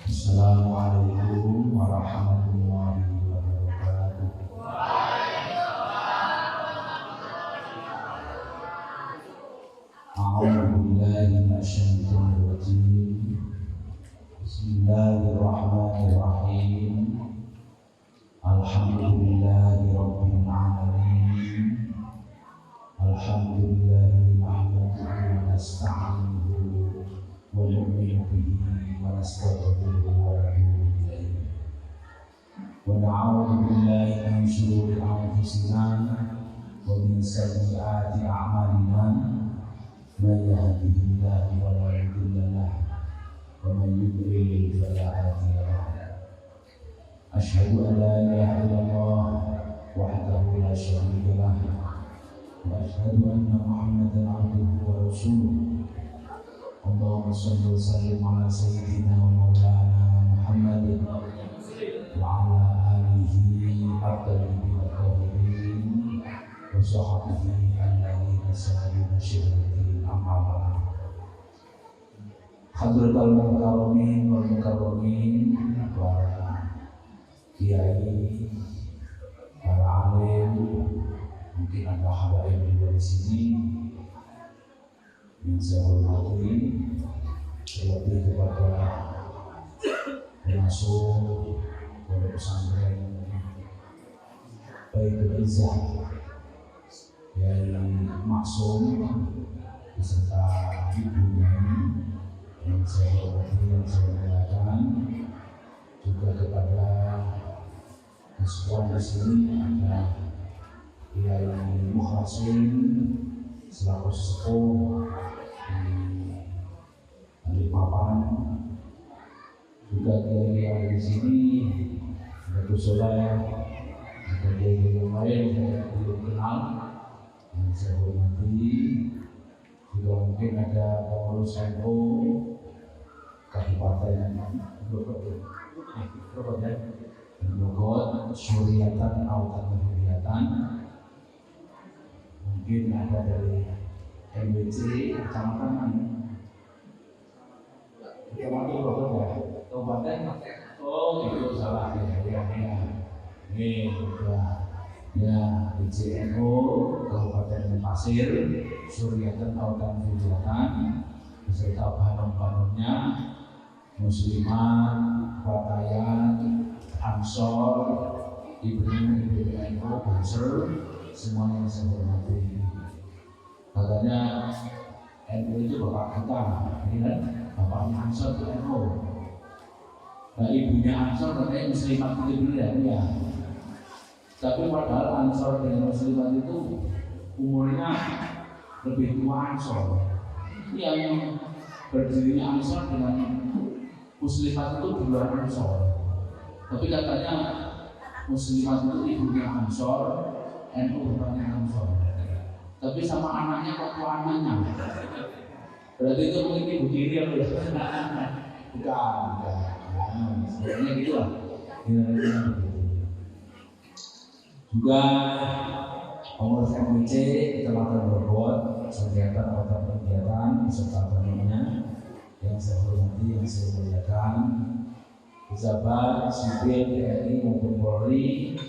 Assalamualaikum warahmatullahi wabarakatuh. A'udzu billahi minasyaitonir rajim. Bismillahirrahmanirrahim. Alhamdulillahi rabbil alamin. Alhamdulillahi nahmaduhu wa nasta'inuhu wa nu'minu bihi wa nastaghfiruhu wa natubu ilayhi. Wa na'udzu billahi min shururi anfusina wa min sayyiati a'malina. Man yahdihillahu fala mudilla lahu wa man yudlil fala hadiya lahu. Asyhadu an la ilaha illallah wahdahu la syarika lahu wa asyhadu anna Muhammadan abduhu wa rasuluh. Allahumma shalli wa sallim ala sayyidina wa maulana Muhammadin wa ala alihi at-tayyibin at-tahirin wa sahbihi alladhina sabaquna syirrin. Amma ba'du. Hadratul mukarramin wal mukarramin, para kiai, para alim, mungkin ada habaib dari sini yang saya hormati, terlebih kepada pengasuh pondok pesantren Baitul Izzah Yai Maksum beserta ibunya yang saya hormati, yang saya muliakan, juga kepada kesepuan di sini ada Kiai Mukhlasin selaku sesepuh di Balikpapan, juga Kiai yang di sini ada Gus Soleh, ada Kiai yang lain yang belum kenal yang saya hormati. Juga mungkin ada pengurus NU Kabupaten Bogor, Suryatan Autan Huriatan. Mungkin ada dari MBC Kecamatan Bogor ya, Kabupaten. Oh itu salah ya. Ini juga ya DJNU Kabupaten Pasir, Suryatan Autan Huriatan beserta bahan-bahannya, Musliman, Batayan, Ansor, Ibrahim, IBNU, Banser, semuanya yang saya hormati. Katanya NU itu bapak kita, ini kan bapaknya Ansor itu NU. Nah ibunya Ansor katanya Muslimat itu ya. Tapi padahal Ansor dengan Muslimat itu umurnya lebih tua Ansor. Yang berdirinya Ansor dengan Muslimat itu duluan Ansor. Tapi katanya Muslimat itu ibunya Ansor, NU bapaknya Ansor. Tapi sama anaknya kok tua anaknya. Berarti itu mungkin ibu tiri ya? Bukan. Sebenarnya gitu lah. Juga pengurus MBC Kecamatan Bogor, kegiatan atau kegiatan beserta temannya yang saya hormati, yang saya muliakan, pejabat sipil TNI maupun Polri,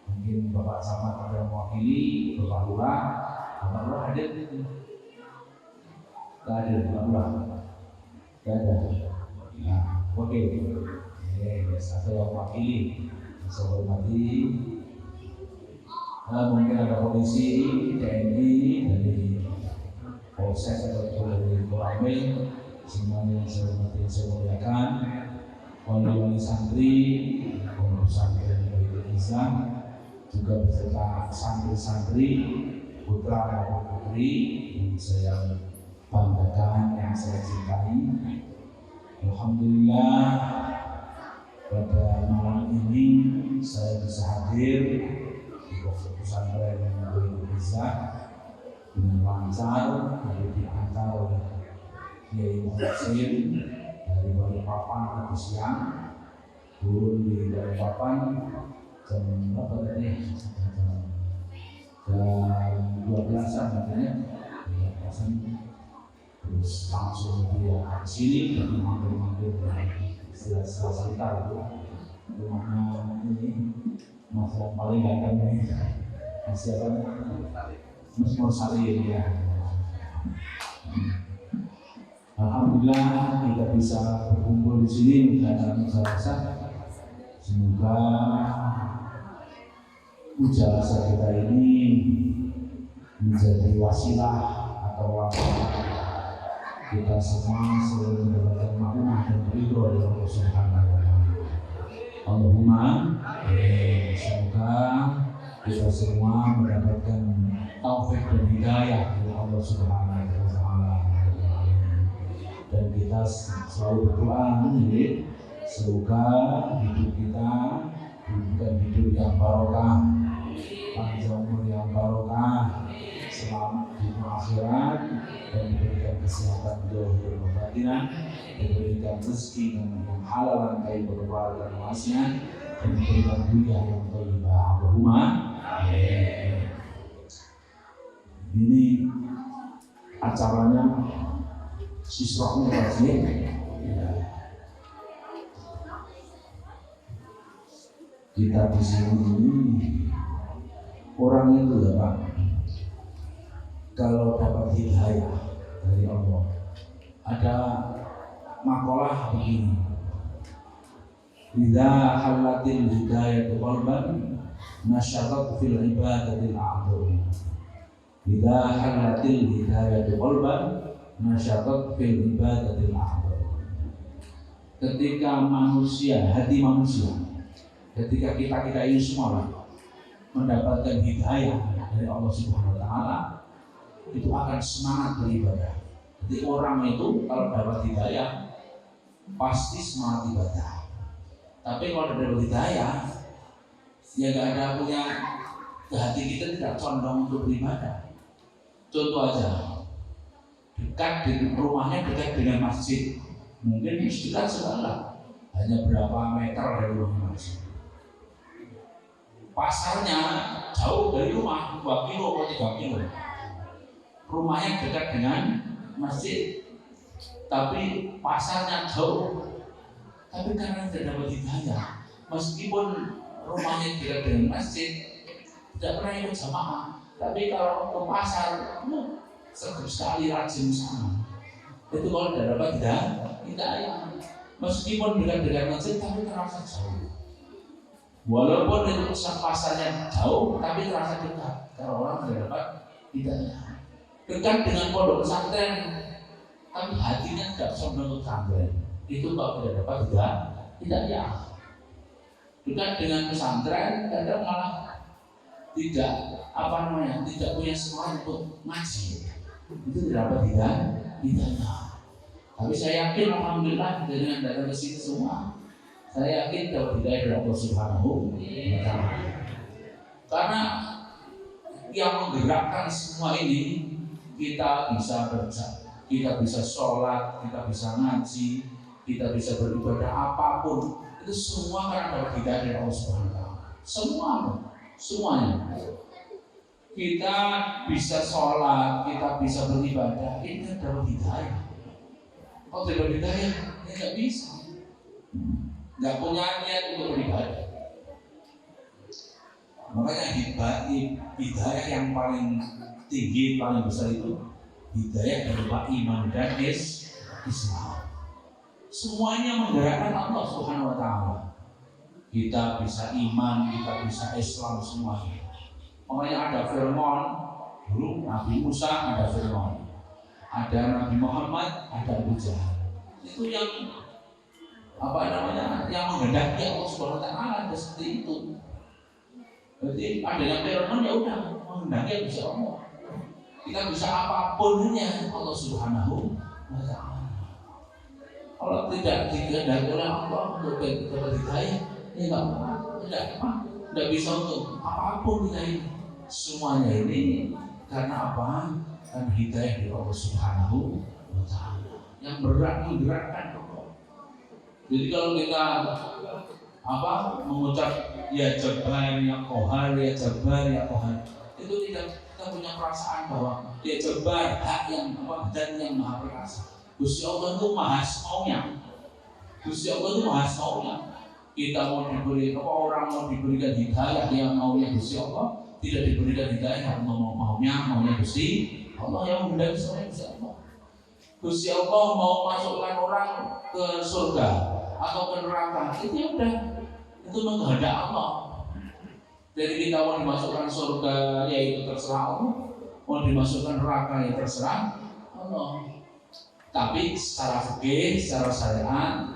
mungkin Bapak Camat ada mewakili, Bapak Lurah hadir? Tidak hadir, Bapak Lurah? Tidak ada. Nah, oke. Saya yang mewakili, saya hormati. Mungkin ada polisi, TNI, dari Polsek atau dari Koramil, semuanya yang saya hormati, yang saya muliakan, wali-wali santri, pondok pesantren Baitul Izzah, juga beserta santri-santri, putra maupun putri yang saya banggakan, yang saya cintai. Alhamdulillah pada malam ini saya bisa hadir pesantren Baitul Izzah dengan lancar, diantar oleh Kiai Mukhlasin dari Balikpapan tadi siang, turun di Balikpapan jam berapa tadi? Jam 12-an katanya, 12-an. Terus langsung dia ke sini dan mampir-mampir istilah sekitar itu rumahnya ini mas yang paling ganteng ini siapa? Mas Mursalin ya. Alhamdulillah kita bisa berkumpul di sini dalam rasa. Semoga usaha kita ini menjadi wasilah atau wasilah kita semua selalu mendapatkan makna dan ridho dari Allah Subhanahu wa Ta'ala. Allahumma semoga kita semua mendapatkan taufik dan hidayah dari Allah Subhanahu wa Ta'ala. Dan kita selalu berdoa semoga hidup kita bukan hidup yang barokah, panjang umur yang barokah, selamat di akhirat, dan diberikan kesehatan zahir dan batin, diberikan rezeki yang halal dan kaya berbahagia dan wasiat, dan diberikan dunia yang thayyibah. Allahumma amin. Ini acaranya Sisrahnya wajib. Kita di sini orang itu ya Pak, kalau dapat hidayah dari Allah, ada makalah begini: idza halatil hidayatu qalban nasyarat fil ibadatil a'dham. Idza halatil hidayatu qalban nasyarat fil ibadatil a'dham. Ketika manusia, hati manusia, ketika kita ini semua mendapatkan hidayah dari Allah Subhanahu wa Ta'ala, itu akan semangat beribadah. Jadi orang itu kalau dapat hidayah pasti semangat ibadah. Tapi kalau dapat hidayah, ya gak ada punya, hati kita tidak condong untuk beribadah. Contoh aja, dekat di rumahnya dekat dengan masjid, mungkin dekat sebelah, hanya berapa meter dari rumah masjid. Pasarnya jauh dari rumah, 2 kilo atau 3 kilo. Rumahnya dekat dengan masjid, tapi pasarnya jauh. Tapi karena tidak dapat hidayah, meskipun rumahnya dekat dengan masjid, tidak pernah ikut jamaah. Tapi kalau ke pasar, sergap sekali rajin sana. Itu kalau tidak dapat hidayah, meskipun dekat dengan masjid, tapi terasa jauh. Walaupun itu pasarnya jauh, tapi terasa dekat. Kalau orang tidak dapat hidayah, dekat dengan pondok pesantren, tapi hatinya tidak sombong ke pesantren, itu kalau tidak dapat hidayah. Dekat dengan pesantren, kadang malah tidak tidak punya semangat untuk ngaji, itu tidak dapat hidayah. Tapi saya yakin alhamdulillah dengan datang ke sini semua, saya yakin dapat hidayah dari Allah Subhanahu wa Ta'ala. Karena yang menggerakkan semua ini, kita bisa kerja, kita bisa sholat, kita bisa ngaji, kita bisa beribadah apapun, itu semua karena dapat hidayah dari Allah Subhanahu wa Ta'ala. Semuanya. Kita bisa sholat, kita bisa beribadah, ini dapat hidayah. Kalau tidak hidayah, ya nggak bisa. Nggak punya niat untuk beribadah. Makanya hidayah yang paling tinggi, paling besar itu hidayah berupa iman dan Islam. Semuanya menggerakkan Allah Subhanahu wa Ta'ala. Kita bisa iman, kita bisa Islam semuanya. Makanya ada Fir'aun, dulu Nabi Musa ada Fir'aun, ada Nabi Muhammad, ada Abu Jahal. Itu yang yang menghendaki Allah Subhanahu wa Ta'ala, seperti itu. Berarti ada yang Fir'aun, ya udah menghendaki bisa Allah. Kita bisa apapunnya Allah Subhanahu wa Ta'ala. Kalau tidak dikehendaki oleh Allah untuk dapat hidayah, ya tidak bisa untuk apapun kita ini. Semuanya ini karena apa? Karena hidayah dari Allah Subhanahu wa Ta'ala yang menggerakkan Allah. Jadi kalau kita mengucap ya Jabbar, ya Qahar, ya Jabbar, ya Qahar, itu tidak kita punya perasaan bahwa ya Jabbar hak yang dan yang maha perkasa. Gusti Allah itu maha semaunya. Gusti Allah itu maha maunya. Kita mau diberi orang mau diberikan hidayah yang maunya Gusti Allah, tidak diberikan hidayah yang maunya Gusti Allah, yang menghendaki semuanya Gusti Allah. Gusti Allah mau masukkan orang ke surga atau ke neraka, itu ya udah, itu menghendaki Allah. Jadi kita mau dimasukkan surga, ya itu terserah Allah. Mau dimasukkan neraka, ya terserah Allah. Tapi secara fikih, secara syariat,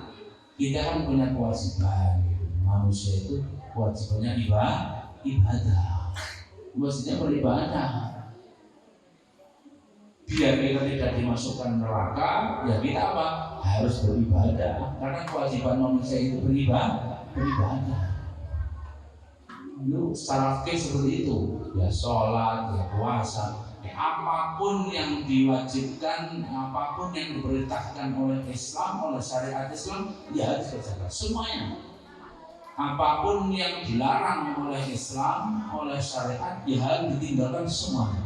kita kan punya kewajiban. Manusia itu kewajibannya ibadah. Maksudnya beribadah. Biar kita tidak dimasukkan neraka, ya kita apa? Harus beribadah. Karena kewajiban manusia itu beribadah. Itu secara fikih seperti itu. Ya sholat, ya puasa, apapun yang diwajibkan, apapun yang diperintahkan oleh Islam, oleh syariat Islam, ya harus dijaga semuanya. Apapun yang dilarang oleh Islam, oleh syariat, ya harus ditinggalkan semuanya.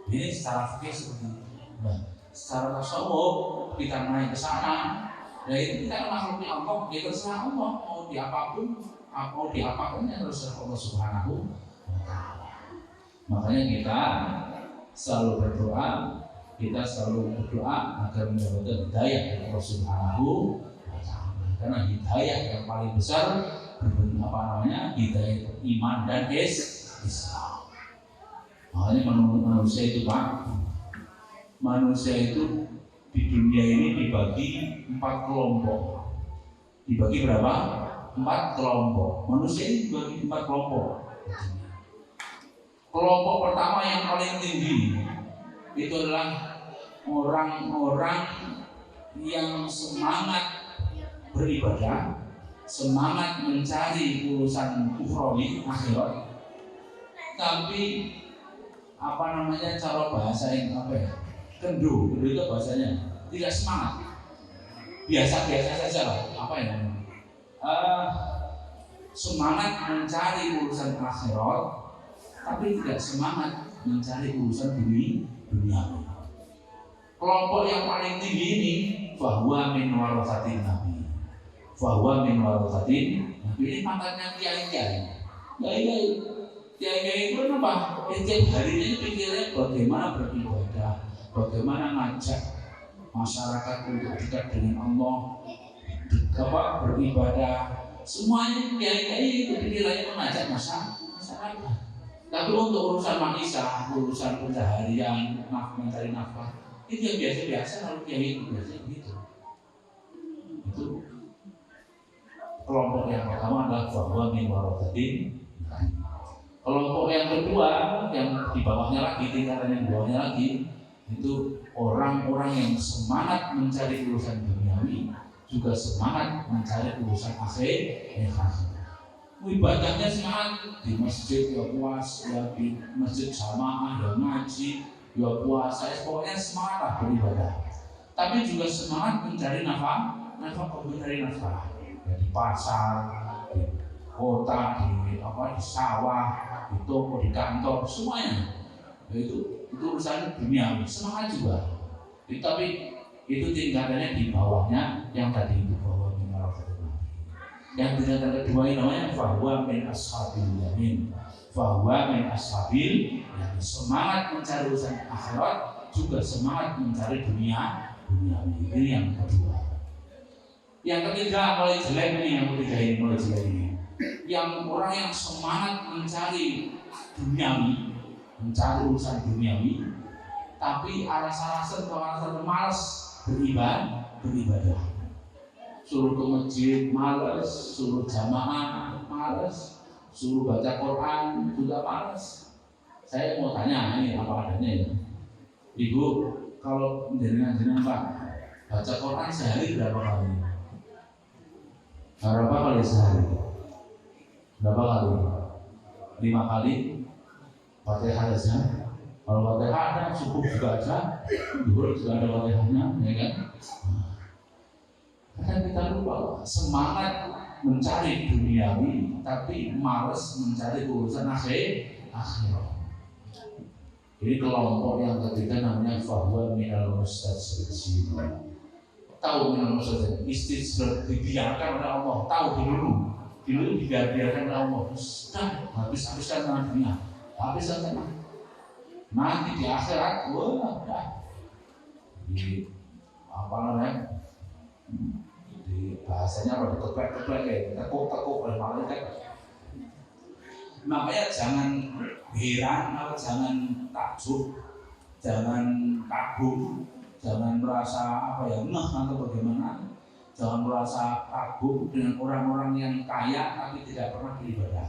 Ini secara fikih seperti itu. Nah, secara tasawuf kita naik ke sana, ya itu kita makhluknya Allah, ya terserah Allah mau diapakan yang terserah Allah Subhanahu wa Ta'ala. Makanya kita selalu berdoa agar mendapatkan hidayah dari Allah Subhanahu wa Ta'ala. Karena hidayah yang paling besar hidayah iman dan Islam. Makanya manusia itu di dunia ini dibagi 4 kelompok. Dibagi berapa? 4 kelompok. Manusia ini dibagi 4 kelompok. Kelompok pertama yang paling tinggi itu adalah orang-orang yang semangat beribadah, semangat mencari urusan ukhrawi akhirat, tapi cara bahasa yang kendu itu bahasanya tidak semangat, biasa-biasa saja lah, semangat mencari urusan akhirat tapi tidak semangat mencari urusan dunia. Kelompok yang paling tinggi ini bahwa min warasatin nabi. Ini pangkatnya kiai-kiai. Kiai-kiai itu apa? Setiap harinya pikirnya bagaimana beribadah, bagaimana ngajak masyarakat untuk dekat dengan Allah, beribadah. Semuanya kiai-kiai itu pikirannya mengajak masyarakat. Tapi untuk urusan manusia, urusan pencaharian, mencari nafkah, itu yang biasa-biasa. Kalau kiai itu biasanya begitu. Itu kelompok yang pertama adalah bahwa min warasatin. Kelompok yang kedua, yang di bawahnya lagi, tingkatan yang di bawahnya lagi, itu orang-orang yang semangat mencari urusan duniawi, juga semangat mencari urusan akhirat. Ibadahnya semangat di masjid ya puas, ya di masjid jamaah ya ngaji, ya puasa, pokoknya semangat beribadah. Tapi juga semangat mencari nafkah ya di pasar, di kota, di sawah, di toko, di kantor, semuanya. Itu urusan dunia, semangat juga. Tapi itu tingkatannya di bawahnya yang tadi itu, bahwa minal fadl. Yang tingkatan kedua ini namanya bahwa min ashabil yamin. Semangat mencari urusan akhirat, juga semangat mencari dunia. Ini yang kedua. Yang ketiga mulai jelek ini. Yang orang yang semangat mencari urusan duniawi, tapi alasan malas beribadah. Suruh ke masjid malas, suruh jamaah malas, suruh baca Quran juga malas. Saya mau tanya ini apa adanya ya, Ibu, kalau jenengan Pak baca Quran sehari berapa kali? Berapa kali sehari? Berapa kali? 5 kali? Fatihah saja. Kalau Fatihah ada, subuh juga ada, zuhur juga ada Fatihahnya, ya kan? Karena kita lupa semangat mencari duniawi, tapi malas mencari urusan akhirat. Ini kelompok yang ketiga namanya bahwa minal mustasyrifin. tahu minal mustajab, istijab dibiarkan oleh Allah, tahu dulu dibiarkan oleh Allah, sudah habiskan dengan dunia, habiskan dengan nanti di akhirat, wah, di apa namanya, di bahasanya apa, dikeplek kayak tekuk oleh malaikat. Makanya jangan heran atau jangan takjub, jangan kagum, jangan merasa apa ya atau bagaimana. Jangan merasa kagum dengan orang-orang yang kaya tapi tidak pernah beribadah.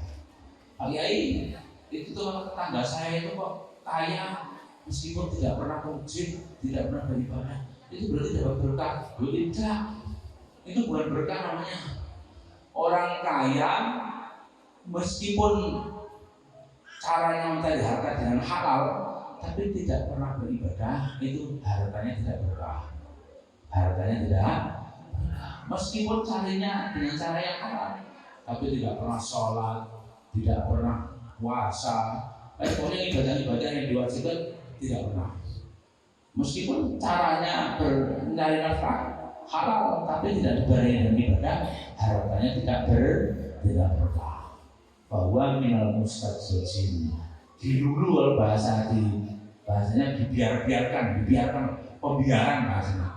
Pak Kiai, itu tuh tetangga saya itu kok kaya meskipun tidak pernah masjid, tidak pernah beribadah. Itu berarti dapat berkah? Tidak. Itu bukan berkah namanya. Orang kaya meskipun caranya mencari harta dengan halal, tapi tidak pernah beribadah, itu hartanya tidak berkah. Hartanya tidak. Meskipun carinya dengan cara yang halal, tapi tidak pernah sholat, tidak pernah puasa, pokoknya ibadah-ibadah yang diwajibkan tidak pernah. Meskipun caranya mencari nafkah halal, tapi tidak dibarengi dengan ibadah, hartanya tidak berkah. Bahwa minal mustajabin, dilulu bahasanya dibiarkan pembiaran bahasanya.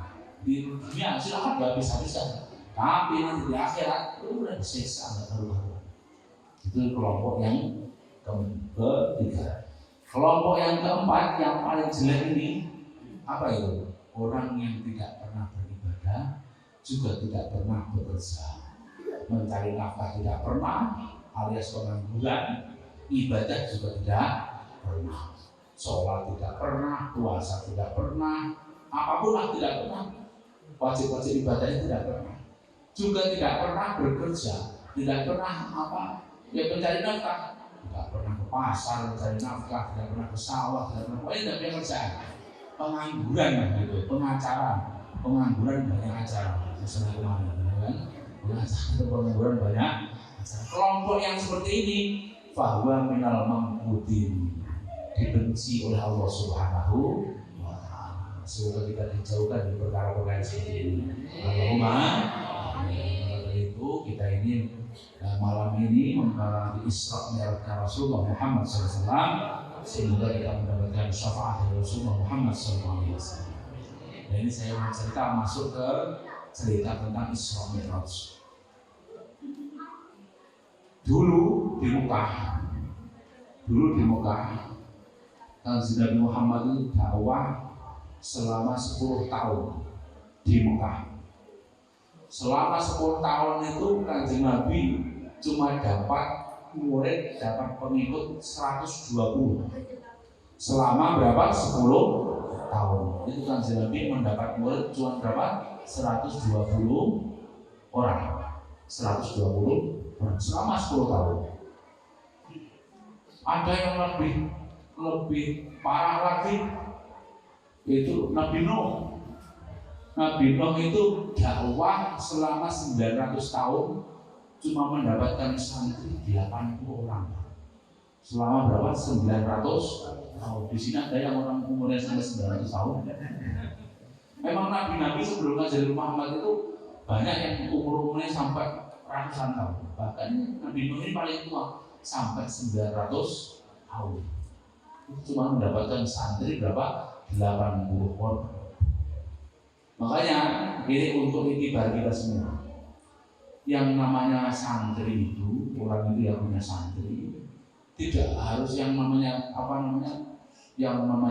Di dunia silakan habis-habisan, tapi nanti di akhirat itu udah disiksa nggak karuan. Itu kelompok yang ketiga. Kelompok yang keempat yang paling jelek ini apa itu? Orang yang tidak pernah beribadah, juga tidak pernah bekerja, mencari nafkah tidak pernah, alias pengangguran, ibadah juga tidak pernah, sholat tidak pernah, puasa tidak pernah, apapun lah tidak pernah. Wajib-wajib ibadahnya tidak pernah, juga tidak pernah bekerja, tidak pernah mencari nafkah, tidak pernah ke pasar mencari nafkah, tidak pernah ke sawah, tidak pernah, tidak punya kerjaan, pengangguran gitu, pengangguran banyak acara, misalnya kemarin, kan, pengangguran banyak acara. Kelompok yang seperti ini, bahwa minal mangkudin, dibenci oleh Allah Subhanahu. Semoga kita dijauhkan dari perkara-perkara seperti ini. Allahumma. Oleh itu kita ini malam ini mengkaji Isra Mi'rajnya Rasulullah Muhammad SAW. Semoga kita mendapatkan syafaat dari Rasulullah Muhammad SAW. Dan ini saya mau cerita masuk ke cerita tentang Isra Mi'raj. Dulu di Mekah, Kanjeng Nabi Muhammad itu dakwah selama 10 tahun di Mekah. Selama 10 tahun itu Kanjeng Nabi cuma dapat pengikut 120. Selama berapa? 10 tahun. Itu Kanjeng Nabi mendapat murid cuma berapa? 120 orang. 120 orang selama 10 tahun. Ada yang lebih parah lagi, yaitu Nabi Nuh. Nabi Nuh itu dakwah selama 900 tahun cuma mendapatkan santri 80 orang. Selama berapa? 900 tahun. Di sini ada yang orang umurnya sampai 900 tahun. Memang nabi-nabi sebelum Nabi Muhammad itu banyak yang umurnya sampai ratusan tahun. Bahkan Nabi Nuh ini paling tua sampai 900 tahun. Itu cuma mendapatkan santri berapa? 80 orang. Makanya ini untuk itibar kita semua. Yang namanya santri itu, orang itu yang punya santri, tidak harus yang namanya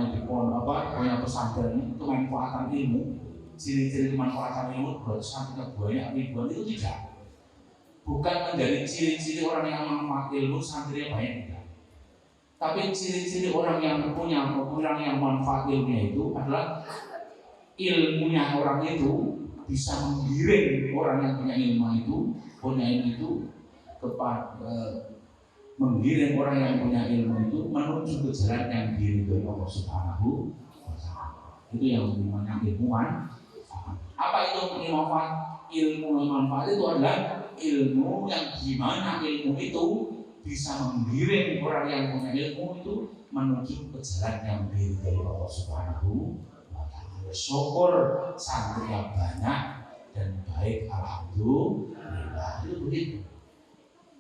di pondok punya pesantren itu manfaatan ilmu. Ciri-ciri manfaatan ilmu berarti santrinya banyak ribuan, itu tidak. Bukan menjadi ciri-ciri orang yang manfaat ilmu santrinya banyak, tidak. Tapi ciri-ciri orang yang manfaat ilmunya itu adalah ilmunya orang itu bisa menggiring orang yang punya ilmu itu menggiring orang yang punya ilmu itu menuju ke jalan yang diridhoi Allah Subhanahu wa Ta'ala. Itu yang namanya ilmuwan. Apa itu manfaat? Ilmu yang manfaat itu adalah ilmu yang dimana ilmu itu bisa menggiring orang yang punya ilmu itu menuju ke jalan yang diridhoi Allah Subhanahu wa Ta'ala. Syukur santrinya banyak dan baik, alhamdulillah. Itu begitu.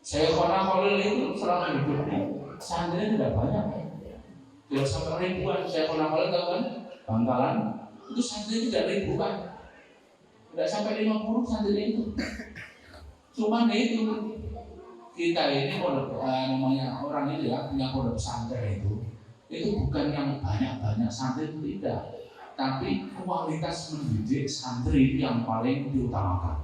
Syekhona Khalil itu selama hidupnya santrinya tidak banyak, tidak sampai ribuan. Syekhona Khalil tahu kan, Bangkalan itu santrinya tidak ribuan, tidak sampai 50 santrinya itu. Cuman itu kita ini namanya orang itu ya punya pondok pesantren itu bukan yang banyak santri, tidak, tapi kualitas mendidik santri yang paling diutamakan.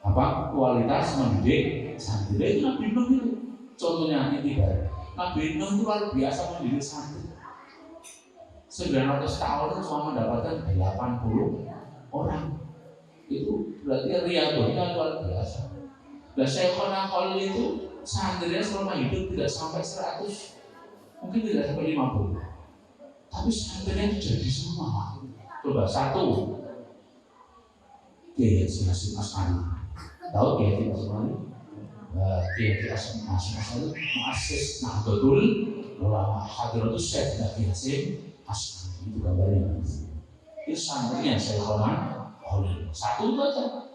Apa kualitas mendidik santri? Itu Nabi Nuh itu contohnya ini kan. Nabi Nuh itu luar biasa mendidik santri. 900 tahun itu cuma mendapatkan 80 orang. Itu berarti riyadhahnya luar biasa. Dan Syekhona Khalil itu santrinya selama hidup tidak sampai 100, mungkin tidak sampai 50. Tapi santrinya jadi semua. Coba satu, Kiai Hasyim Asy'ari. Tahu Kiai Hasyim Asy'ari? Kiai Hasyim Asy'ari muassis Nahdlatul Ulama, Hadratus Syekh Kiai Hasyim Asy'ari. Itu gambarnya. Itu santrinya Syekhona Khalil. Satu itu saja.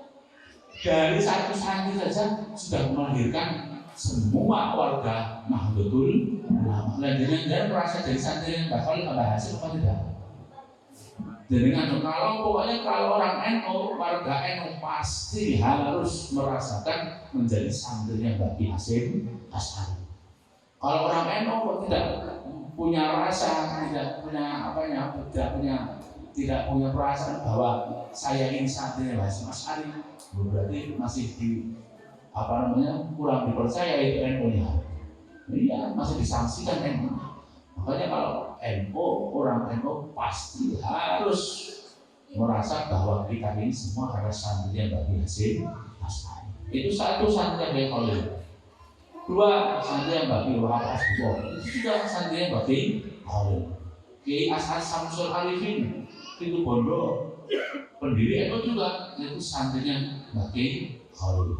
Dari satu santri saja sudah melahirkan semua warga Nahdlatul Ulama. Jangan merasa jadi santri yang bakal hasil apa tidak? Jadi kalau orang NU, warga NU pasti harus merasakan menjadi santrinya Mbak Kiai Hasyim Asy'ari. Kalau orang NU tidak punya rasa, tidak punya perasaan bahwa saya ini santrinya Mbak Hasyim Asy'ari, berarti masih kurang dipercaya itu NU-nya. Iya, masih disangsikan NU. Makanya kalau NU, orang NU pasti harus merasa bahwa kita ini semua adalah santrinya Mbak Kiai Hasyim Asy'ari. Itu satu santrinya Kiai Khalil. Dua santrinya Mbak Kiai Wahab Asbullah. Itu juga santrinya Mbak Kiai Khalil. Kiai Ash'ari Syamsul Arifin itu Bondo, pendiri NU juga, itu santrinya Mbak Kiai Khalil.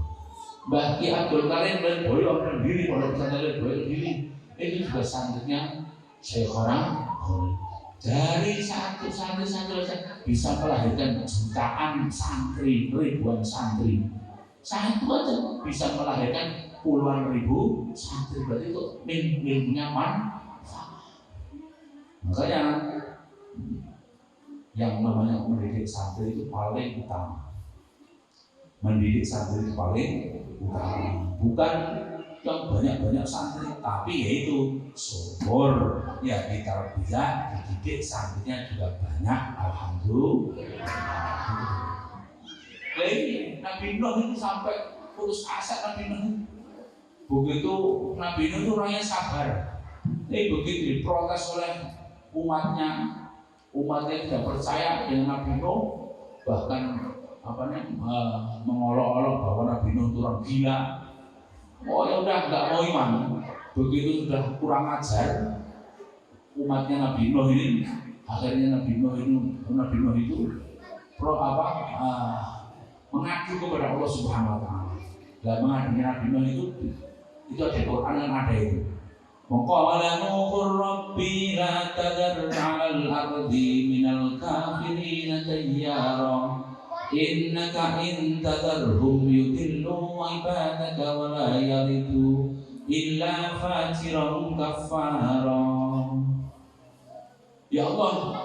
Mbak Kiai Abdul Karim dan Boyo, pendiri Pondok Pesantren Boyo pendiri, itu juga santrinya Syekhona Khalil. Dari satu santri bisa melahirkan jutaan santri, ribuan santri. Satu aja bisa melahirkan puluhan ribu santri, berarti itu ilmunya manfaat. Makanya yang namanya mendidik santri itu paling utama. Mendidik santri itu paling utama. Bukan yang banyak santri, tapi yaitu subur ya ditarbiyah, dididik santrinya juga banyak, alhamdulillah. Jadi Nabi Nuh itu sampai putus asa. Nabi Nuh begitu, Nabi Nuh itu orangnya sabar. Begitu diprotes oleh umatnya tidak percaya dengan Nabi Nuh, bahkan mengolok-olok bahwa Nabi Nuh itu orang gila. Oh ya udah nggak mau iman. Begitu sudah kurang ajar umatnya Nabi Nuh ini, akhirnya Nabi Nuh itu mengaku kepada Allah Subhanahu Wa Taala. Dan mengadunya Nabi Nuh itu ada Quran yang ada itu. Qala Nuhur Rabbi la tadar 'alal ardi minal kafirin dayyara innaka in tadarhum yudillu ibadaka wa la yalidu illa fajiran kafara. Ya Allah,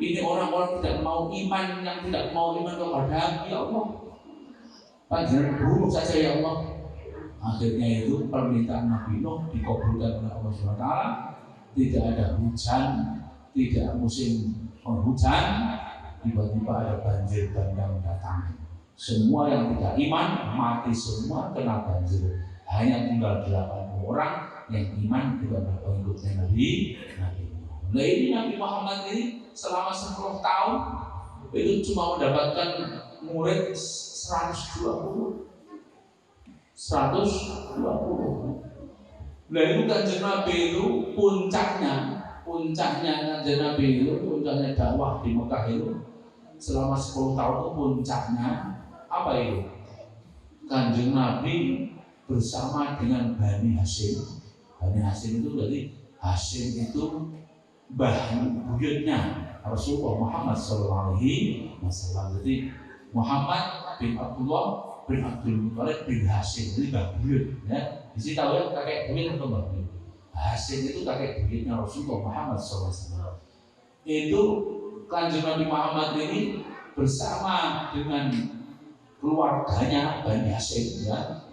ini orang-orang tidak mau iman, yang tidak mau iman kepada ya Allah, panjenengan bunuh saja ya Allah. Akhirnya itu permintaan Nabi Nuh dikabulkan oleh Allah SWT. Tidak ada hujan, tidak musim penghujan, tiba-tiba ada banjir bandang datang. Semua yang tidak iman mati semua kena banjir. Hanya tinggal 8 orang yang iman kepada pengikutnya Nabi Nuh. Nah ini Nabi Muhammad ini selama 10 tahun itu cuma mendapatkan murid 120. Nah itu Kanjeng Nabi itu puncaknya Kanjeng Nabi itu, puncaknya dakwah di Mekah itu selama 10 tahun itu puncaknya apa itu? Kanjeng Nabi bersama dengan Bani Hasyim. Bani Hasyim itu berarti Hasyim itu buyutnya Rasulullah Muhammad SAW. Jadi Muhammad bin Abdullah bin Abdul Muthalib bin Hashim, ini mbah buyut ya. Di sini tahu ya kakek buyut atau mbah buyut. Hashim itu kakek buyutnya Rasulullah Muhammad SAW. Itu Kanjeng Nabi Muhammad ini bersama dengan keluarganya Bani Hashim ya.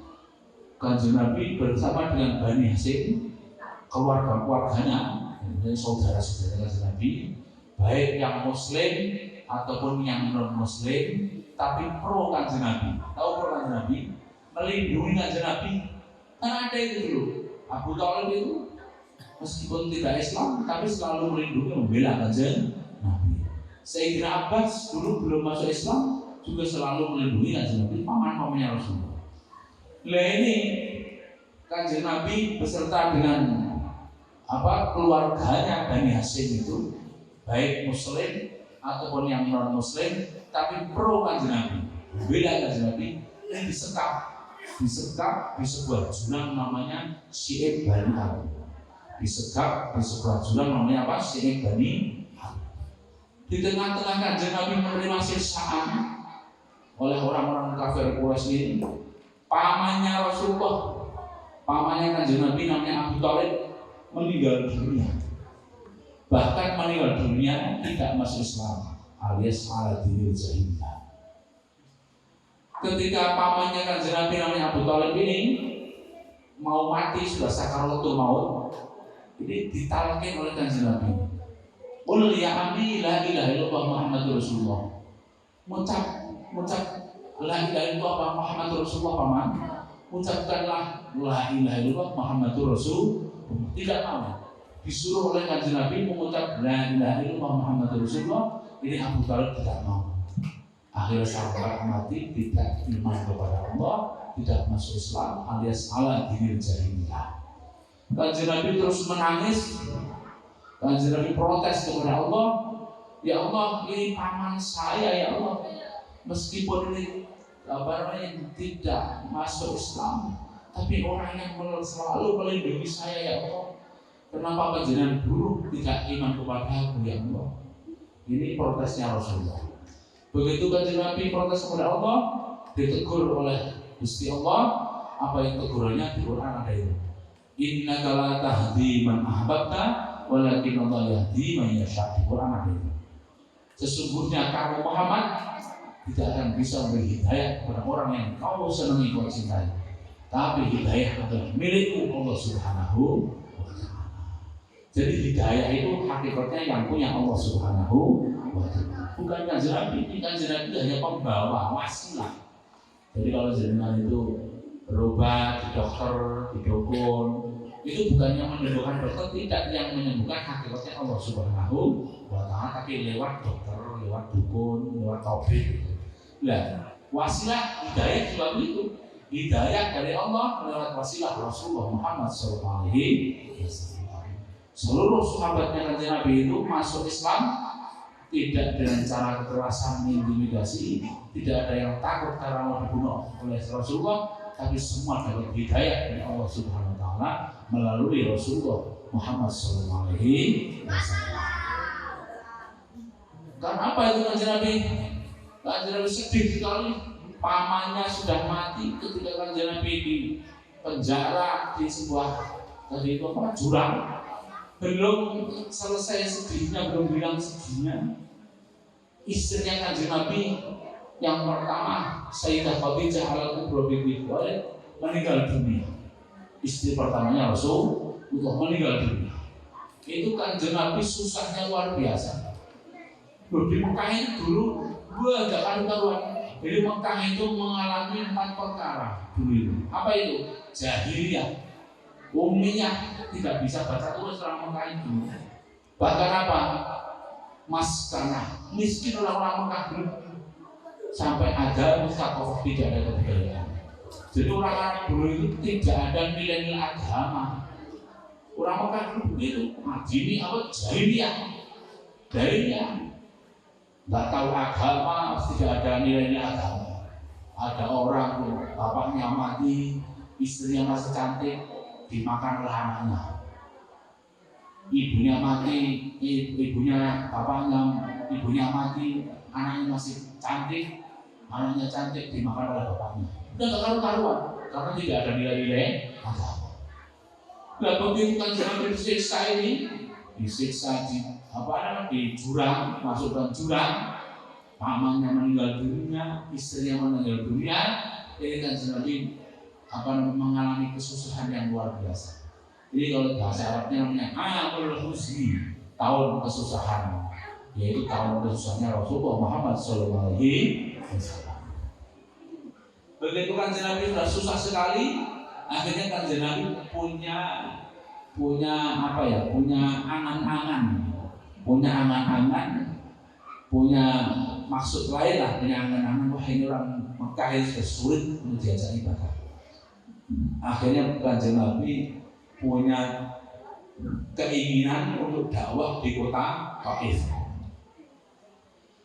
Kanjeng Nabi bersama dengan Bani Hashim, keluarga-keluarganya, saudara-saudara Kanjeng Nabi, baik yang Muslim ataupun yang non Muslim, tapi pro Kanjeng Nabi. Tahu pro Kanjeng Nabi? Melindungi Kanjeng Nabi. Kan ada itu dulu. Abu Thalib itu meskipun tidak Islam, tapi selalu melindungi, membela Kanjeng Nabi. Sayyidina Abbas dulu belum masuk Islam, juga selalu melindungi Kanjeng Nabi, paman-pamannya Rasulullah. Nah ini Kanjeng Nabi beserta dengan keluarganya Bani Hashim itu, baik Muslim ataupun yang non Muslim, tapi pro Kanjeng Nabi, bela Kanjeng Nabi, ini disekap di sebuah jurang namanya Syi'ib Bani Harb. Disekap di sebuah jurang namanya apa? Syi'ib Bani Harb. Di tengah-tengah Kanjeng Nabi menerima siksaan oleh orang-orang kafir Quraisy ini, pamannya Rasulullah, pamannya Kanjeng Nabi namanya Abu Thalib meninggal dunia. Bahkan meninggal dunia tidak masuk Islam, alias ala dinil jahiliyah. Ketika pamannya Kanjeng Nabi namanya Abu Thalib ini mau mati, sudah sakaratul maut, ini ditalkin oleh Kanjeng Nabi. Qul ya ami la ilaha illallah Muhammadur Rasulullah. Mengucap la ilaha illallah Muhammadur Rasulullah, paman. Ucapkanlah la ilaha illallah Muhammadur Rasul. Tidak mau. Disuruh oleh Kanjeng Nabi mengucap la ilaha illallah Muhammadur Rasulullah. Ini Abu Thalib tidak mau. Akhirnya sampai mati tidak iman kepada Allah, tidak masuk Islam, alias ala dinil jahiliyah. Kanjeng Nabi terus menangis. Kanjeng Nabi protes kepada Allah, ya Allah, ini paman saya ya Allah, meskipun ini tidak masuk Islam, tapi orang yang selalu melindungi saya ya Allah. Kenapa panjenengan dulu tidak iman kepada aku ya Allah? Ini protesnya Rasulullah. Begitu Kanjeng Nabi protes kepada Allah, ditegur oleh Gusti Allah. Apa yang tegurannya di Quran ada itu. Innaka la tahdi man ahbabta walakin Allah yahdi man yasha. Di Quran ada itu. Sesungguhnya kamu Muhammad tidak akan bisa memberi hidayah kepada orang yang kau senangi, kau cintai. Tapi hidayah adalah milikmu Allah Subhanahu wa ta'ala. Jadi hidayah itu hakikatnya yang punya Allah Subhanahu wa ta'ala. Bukan Kanjeng Nabi, Kanjeng Nabi hanya pembawa, wasilah. Jadi kalau jenengan itu berobat di dokter, di dukun, itu bukannya menyembuhkan dokter, tidak, yang menyembuhkan hakikatnya Allah Subhanahu wa ta'ala, tapi lewat dokter, lewat dukun, lewat tabib. Nah, wasilah hidayah juga begitu. Hidayah dari Allah lewat wasilah Rasulullah Muhammad SAW. Seluruh sahabatnya Kanjeng Nabi itu masuk Islam tidak dengan cara kekerasan, intimidasi, tidak ada yang takut karena mau dibunuh oleh Rasulullah, tapi semua dapat hidayah dari Allah Subhanahu wa ta'ala melalui Rasulullah Muhammad SAW. Karena apa itu Kanjeng Nabi? Kanjeng Nabi sedih sekali, pamannya sudah mati ketika Kanjeng Nabi di penjara di sebuah jurang. Belum selesai sedihnya, belum bilang sedihnya, istrinya Kanjeng Nabi yang pertama, Sayyidah Khadijah al-Kubra binti Khuwailid, meninggal dunia. Istri pertamanya Rasulullah meninggal dunia. Itu Kanjeng Nabi susahnya luar biasa. Di Mekah itu dulu gua agak karuan. Jadi Mekah itu mengalami 4 perkara dulu itu. Apa itu? Jahiliyah, ummiyah, tidak bisa baca tulis orang Mekah itu. Bahkan apa? Maskanah, miskin orang-orang Mekah dulu. Sampai ada mustaqof, tidak ada kebudayaan. Jadi orang Arab dulu itu tidak ada nilai-nilai agama. Orang Mekah dulu begitu, madini apa? Jahiliyah. Nggak tahu agama, tidak ada nilai-nilai agama. Ada orang tuh, bapaknya mati, istrinya masih cantik, dimakan oleh anaknya. ibunya mati, ibunya bapaknya, ibunya mati, anaknya masih cantik, anaknya cantik dimakan oleh bapaknya. Udah gak karu-karuan karena tidak ada nilai-nilai agama. Nah begitu kan jangan disiksa ini, disiksa di jurang, masukkan jurang, pamannya meninggal dunia, istrinya meninggal dunia, ini kan Nabi mengalami kesusahan yang luar biasa. Jadi kalau bahasa Arabnya namanya amul huzni, tahun kesusahan, yaitu tahun kesusahannya Rasulullah Muhammad SAW. Begitu kan Nabi sudah susah sekali, akhirnya kan Nabi punya angan-angan, punya maksud lain lah, punya angan-angan. Wah ini orang Mekah ini sudah sulit untuk diajak ibadah. Akhirnya Kanjeng Nabi punya keinginan untuk dakwah di kota Taif.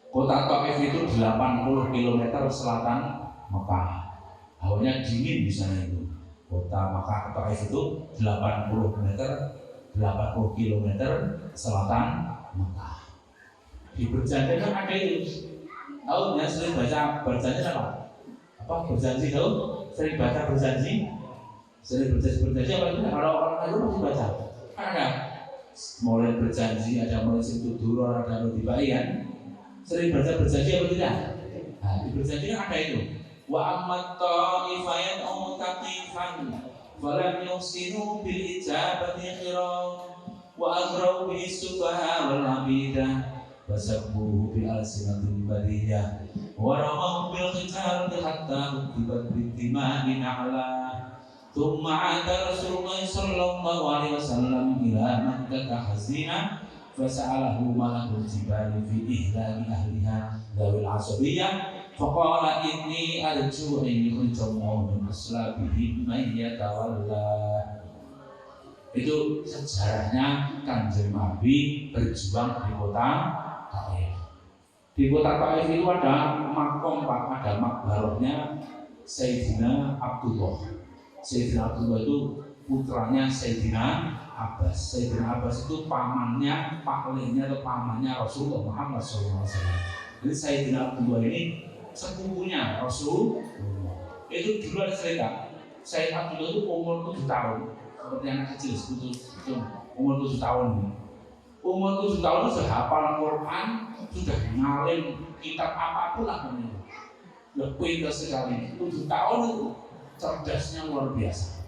Kota Taif itu 80 km selatan Mekah. Hawanya dingin di sana itu. Kota Mekah Taif itu 80 km selatan Mekah. Di berjanji kan ada itu. Tahu ya, sering baca berjanji apa? Berjanji tahu? Sering baca berjanji? Sering berjanji apa itu? Kalau orang itu pasti baca. Kan ada mulai berjanji, ada mulai sentuh ada dibayar. Sering baca berjanji apa tidak? Nah, di berjanji kan ada itu. Wa ammat ta'ifayan taqifan falam yusinu bil ijabati khira wa aghraw bi sufaha wal abida wasabbuhu bi alsinatil bariyah wa ramahu bil qital hatta utibat bi dima'in a'la thumma 'ada Rasulullah sallallahu alaihi wasallam ila Makkah hazina fasa'alahu malakul jibali fi ihlali ahliha dzawil asabiyyah faqala inni arju an yukhrijahu min aslabihim man yatawalla. Itu sejarahnya Kanjeng Nabi berjuang di kota Taif. Di kota Taif itu ada makom, ada makbarahnya Sayyidina Abdullah. Sayyidina Abdullah itu putranya Sayyidina Abbas. Sayyidina Abbas itu pamannya, paklingnya atau pamannya Rasulullah Muhammad SAW. Jadi Sayyidina Abdullah ini sepupunya Rasul. Itu dulu ada cerita. Sayyidina Abdullah itu umur 7 tahun, seperti anak kecil itu umur 7 tahun. Umur 7 tahun itu sudah hafal Quran, sudah ngalim kitab apapun lah ini. Sudah pintar sekali. 7 tahun itu cerdasnya luar biasa.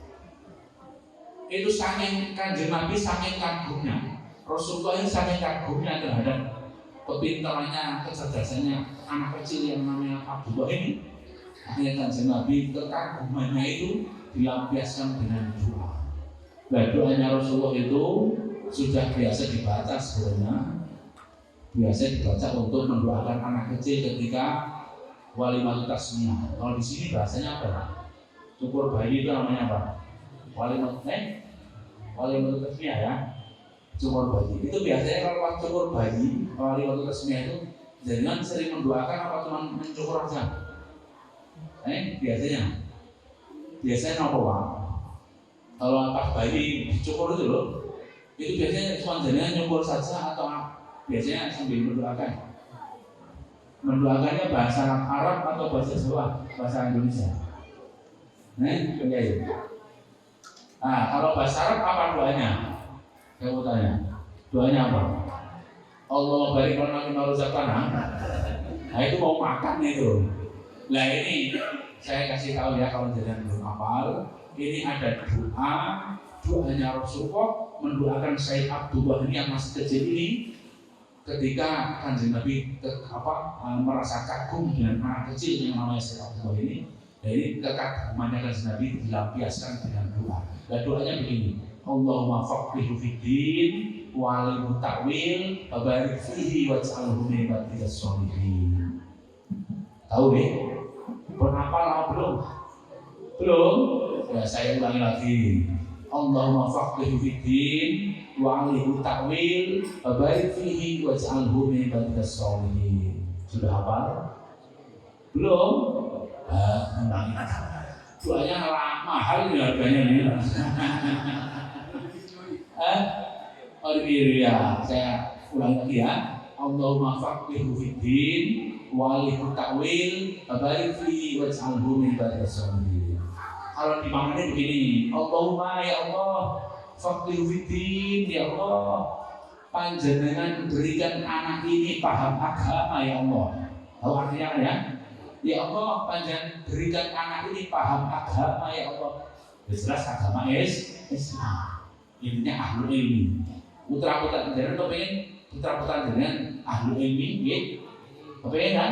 Itu saking Kanjeng Nabi saking kagumnya, Rasulullah ini saking kagumnya terhadap kepintarannya, kecerdasannya anak kecil yang namanya Abdullah ini. Akhirnya Kanjeng Nabi kekagumannya itu dilampiaskan dengan doa. Nah, doanya Rasulullah itu sudah biasa dibaca sebenarnya. Biasa dibaca untuk mendoakan anak kecil ketika walimatul tasmiyah. Kalau di sini bahasanya apa? Cukur bayi itu namanya apa? Walimatul tasmiyah ya. Cukur bayi. Itu biasanya kalau pas cukur bayi, walimatul tasmiyah itu jangan sering mendoakan apa cuma mencukur aja. Biasanya apa Pak? Kalau pas bayi dicukur itu loh, itu biasanya cuma jangan nyukur saja atau biasanya sambil mendoakan. Mendoakannya bahasa Arab atau bahasa Jawa, bahasa Indonesia. Begitu. Kalau bahasa Arab apa doanya? Saya mau tanya. Doanya apa? Allah barik lana mimma razaqtana. Nah itu mau makan itu. Nah ini saya kasih tahu ya kalau jangan belum hafal. Ini ada doanya Rasulullah mendoakan Sayyid Abdullah ini yang masih kecil ini ketika Kanjeng Nabi merasa kagum dengan anak kecil yang namanya Sayyid Abdullah ini. Dan ini kekagumannya Kanjeng Nabi dilampiaskan dengan doa. Dan doanya begini, Allahumma faqihhu fiddin wa 'allimhu ta'wil wa barik fihi waj'alhu min ibadikas sholihin. Tahu nih? Berhafal belum? Belum? Ya saya ulangi lagi. Allahumma faqihhu fiddin wa 'allimhu ta'wil wa barik fihi waj'alhu min ibadikas sholihin. Sudah hafal? Belum? Ulangi. Doanya mahal ini harganya nih. Ya, saya ulangi lagi ya. Allahumma faqihhu fiddin wa'allimhu ta'wil wa barik fihi waj'alhu min ibadis sholihin. Kalau dimaknanya begini, Allahumma ya Allah faqihhu fiddin, ya Allah panjenengan berikan anak ini paham agama ya Allah. Tahu artinya ya? Ya Allah panjenengan berikan anak ini paham agama ya Allah. Jelas agama Islam. Intinya ahlul ilmi. Putra-putra jenengan kepengen putra-putra jenengan ahlul ilmi nggih. Kepengen kan?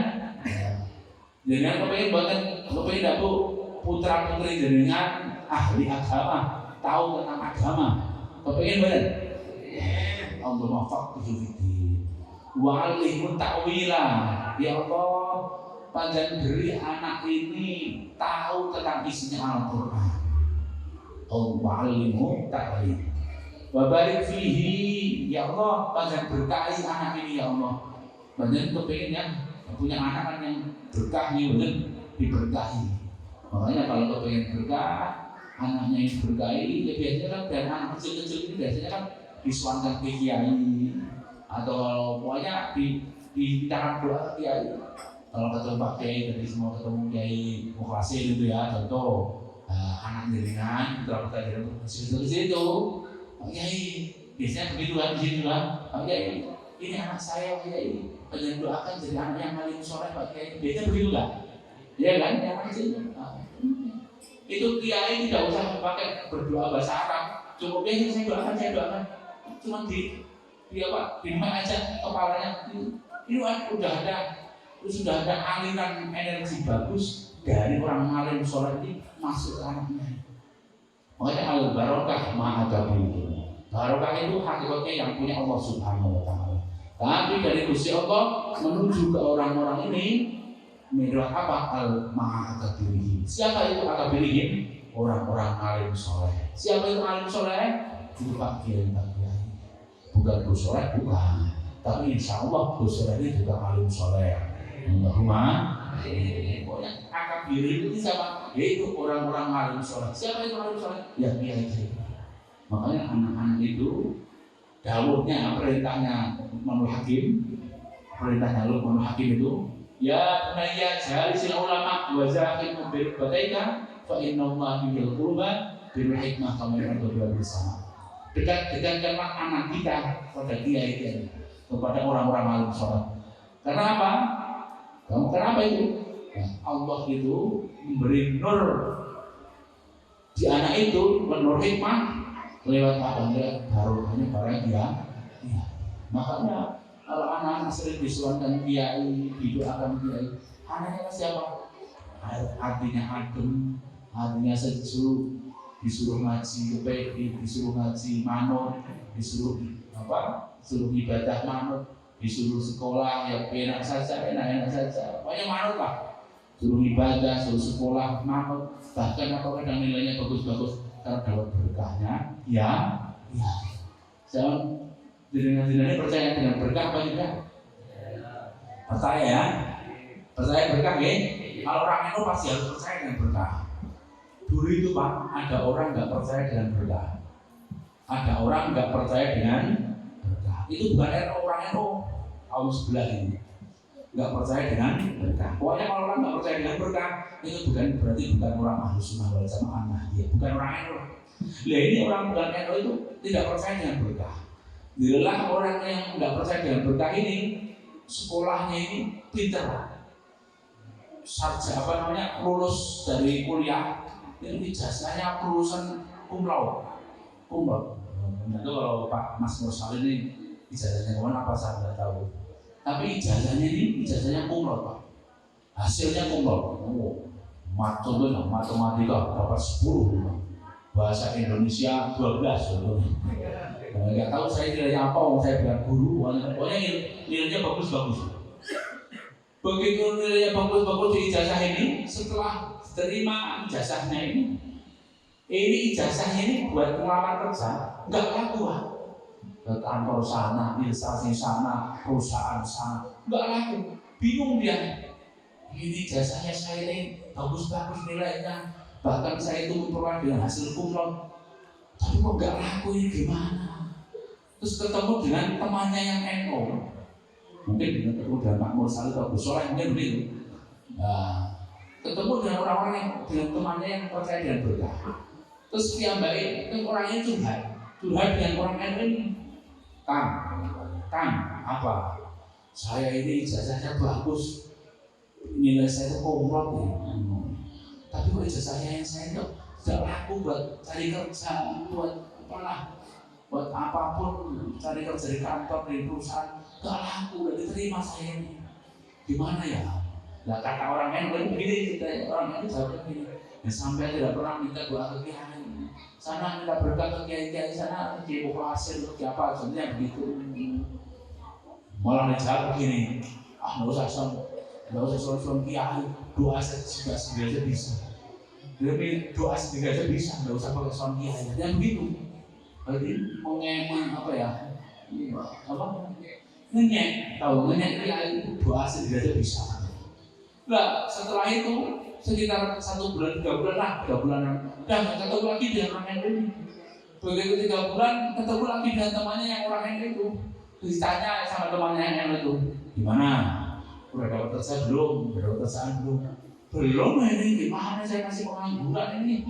Jenengan kepengen boten kepengen dak Bu putra-putri jenengan ahli agama, tahu tentang agama. Kepengen boten? Allahumma faqihhu fiddin wa 'allimhu ta'wila. Ya Allah panjenengan beri anak ini tahu tentang isinya Al-Qur'an. Allahumma 'allimhu ta'wila wa barik fihi. Ya Allah panjenengan berkahi anak ini ya Allah. Panjenengan kepengin ya punya anak kan yang berkah bener diberkahi. Makanya kalau kepengin berkah anaknya yang berkahi ya biasanya kan dari anak kecil-kecil ini biasanya kan disuankan ke kiai atau pokoknya dimintakan doa ke kiai. Kalau ketemu Pak Kiai dari semua ketemu Kiai Muklasih gitu ya, contoh anak jenengan putra-putra jenengan kecil-kecil itu Pak Kiai biasanya begitu kan di situ kan, Pak Kiai ini anak saya Pak Kiai, pengen doakan jadi anak yang paling soleh Pak Kiai. Biasanya begitu kan? Ya kan, yang kecil itu Kiai tidak usah pakai berdoa bahasa Arab, cukup biasa saya doakan cuma di apa di mic aja kepalanya ini sudah ada aliran energi bagus dari orang alim soleh ini masuk ke anaknya. Makanya al barokah ma'adabi. Barokah itu hakikatnya yang punya Allah Subhanahu wa taala. Tapi dari Gusti Allah menuju ke orang-orang ini menurut apa al ma'adabi. Siapa itu akabirihim? Orang-orang alim soleh. Siapa itu alim soleh? Itu Pak Kiai. Bukan Gus Soleh, bukan. Tapi insya Allah Gus Soleh ini juga alim soleh. Allahumma pokoknya akabir itu siapa? Yaitu orang-orang alim soleh. Siapa itu alim soleh? Ya Kiai. Makanya anak-anak itu dawuhnya, perintahnya Luqmanul Hakim, perintahnya Luqmanul Hakim itu ya bunayya jalisil ulama wa zakim bil bataika fa inna Allah bil qurba bil hikmah kama yaqulu bersama. Dekatkanlah anak kita pada kiai kepada orang-orang alim soleh. Karena apa? Kenapa itu? Ya, Allah itu memberi nur di anak itu, nur hikmah lewat apa? Barokahnya barang dia. Ya. Makanya kalau anak-anak sering disuankan kiai, didoakan kiai, anaknya siapa? Artinya adem, artinya sejuk. Disuruh ngaji PPI, disuruh ngaji manut, disuruh ibadah manut, disuruh sekolah ya enak saja, pokoknya manut lah. Suruh ibadah, suruh sekolah manut, bahkan apa kadang nilainya bagus-bagus karena dapat berkahnya. Ya. Saya jenengan percaya dengan berkah apa tidak? Percaya ya? Percaya berkah ya? Kalau orang itu pasti harus percaya dengan berkah. Dulu itu Pak, ada orang nggak percaya dengan berkah. Ada orang nggak percaya dengan berkah. Itu bukan orang NU, kaum sebelah ini nggak percaya dengan berkah. Pokoknya kalau orang nggak percaya dengan berkah, itu berarti bukan orang Ahlus Sunnah wal Jamaah, dia bukan orang NU. Nah ini orang bukan NU itu tidak percaya dengan berkah. Dilalah orang yang nggak percaya dengan berkah ini, sekolahnya ini pintar, lulus dari kuliah. Ini ijazahnya lulusan cum laude. Itu kalau Pak Mas Mursal ini ijazahnya kemana apa saya nggak tahu. Tapi ijazahnya cum laude Pak. Hasilnya cum laude. Matematika dapat 10, bahasa Indonesia 12. Nggak tahu saya nilainya apa, saya bilang guru. Pokoknya nilainya bagus-bagus. Begitu nilainya bagus-bagus di ijazah ini, setelah terima ijazahnya ini ijazahnya ini buat pelamar kerja nggak laku Pak. Ke kantor sana, instansi sana, perusahaan sana nggak laku, bingung dia. Ini ijazahnya saya ini bagus-bagus nilainya, bahkan saya itu memperoleh dengan hasil cum laude, tapi kok nggak laku, ini gimana? terus ketemu dengan temannya yang NO, mungkin ketemu dengan Pak Mursal atau Gus Soleh mungkin begitu. Nah, ketemu dengan orang-orang yang dengan temannya yang percaya dengan berkah. Terus piyambake itu orangnya curhat dengan orang NO ini. Kang, apa? Saya ini ijazahnya bagus, nilai saya itu komplot ya. Tapi kok ijazahnya yang saya itu tidak laku buat cari kerja, buat apapun, cari kerja di kantor, di perusahaan, gak laku, gak diterima saya ini. Gimana ya? Nah kata orang yang begini, orang yang jawab begini, ya sampai tidak pernah minta doa ke kiai, sana minta berkat ke kiai sana, kiai hasil untuk siapa, sebenarnya begitu. Malah dijawab begini, nggak usah soal kiai, doa saja bisa. Jadi doa sendiri aja bisa, nggak usah pakai soal kiai. Yang begitu. Berarti mengeman apa ya? Ngenyek, tahu ngenyek kiai doa sendiri aja bisa. Nah setelah itu sekitar 1 bulan 3 bulan udah nggak ketemu lagi dengan orang yang ini. Begitu 3 bulan ketemu lagi dengan temannya yang orang yang itu. Ditanya sama temannya yang itu, gimana? Udah dapat kerja belum? Udah dapat kerjaan belum? Belum ini, gimana saya masih pengangguran ini?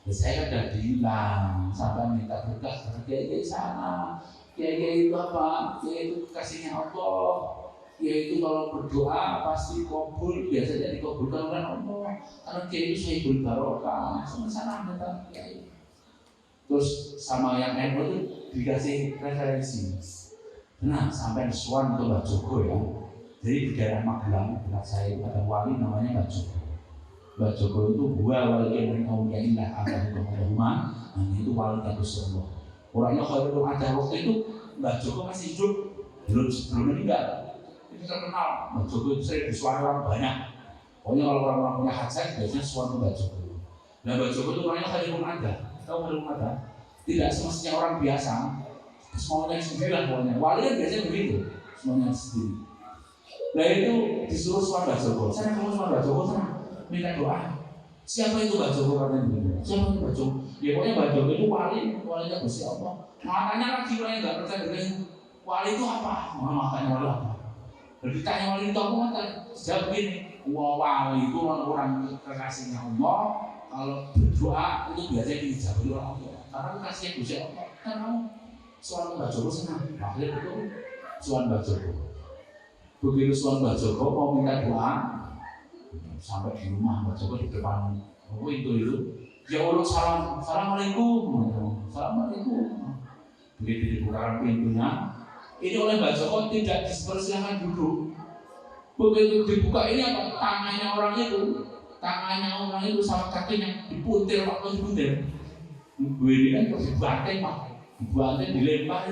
Ya saya kan udah bilang sampai minta berkah ke kiai sana. Kiai itu apa? Kiai itu kasihnya Allah. Kiai itu kalau berdoa pasti kabul, biasanya dikabulkan oleh Allah. Karena kiai itu sahibul barokah. Sama sana minta kiai. Terus sama yang NU itu dikasih referensi. Nah sampai suan ke Mbak Joko ya. Jadi di daerah Magelang, dekat saya ada wali namanya Mbak Joko. Mbak Joko itu wali yang kaumnya indah agama rumah, itu wali Gusti Allah. Orangnya kalau ada waktu itu Mbak Joko masih hidup, belum meninggal. Itu terkenal. Mbak Joko itu sering disuara orang banyak. Pokoknya kalau orang-orang punya hajat biasanya suan ke Mbak Joko. Nah Mbak Joko itu orangnya khairul ada. Tahu khairul ada? Tidak semestinya orang biasa. Semuanya sendiri lah pokoknya. Wali kan biasanya begitu, semuanya sendiri. Nah itu disuruh suara Mbak Joko. Sana kamu suara Mbak Joko sana minta doa. Siapa itu Mbak Joko katanya begitu? Siapa itu Mbak Joko? Ya pokoknya Mbak Joko itu walinya Gusti Allah. Makanya lagi orang yang nggak percaya dengan wali itu apa? Makanya wali apa? Jadi tanya wali itu apa? Jawab begini. Wali itu orang kekasihnya Allah. Kalau berdoa itu biasanya dijawab oleh Allah. Karena kekasihnya Gusti Allah. Kan kamu suara Mbak Joko senang, akhirnya itu suara Mbak Joko. Begitu suara Mbak Joko mau minta doa, sampai di rumah Mbak Joko di depan itu, ya Allah assalamualaikum. Begitu dibukakan pintunya, ini oleh Mbak Joko tidak dipersilakan duduk. Begitu dibuka ini apa? Tangannya orang itu sama kakinya dipuntir waktu dipuntir. Gue ini kan terus dibanting Pak. Dibanting dilempar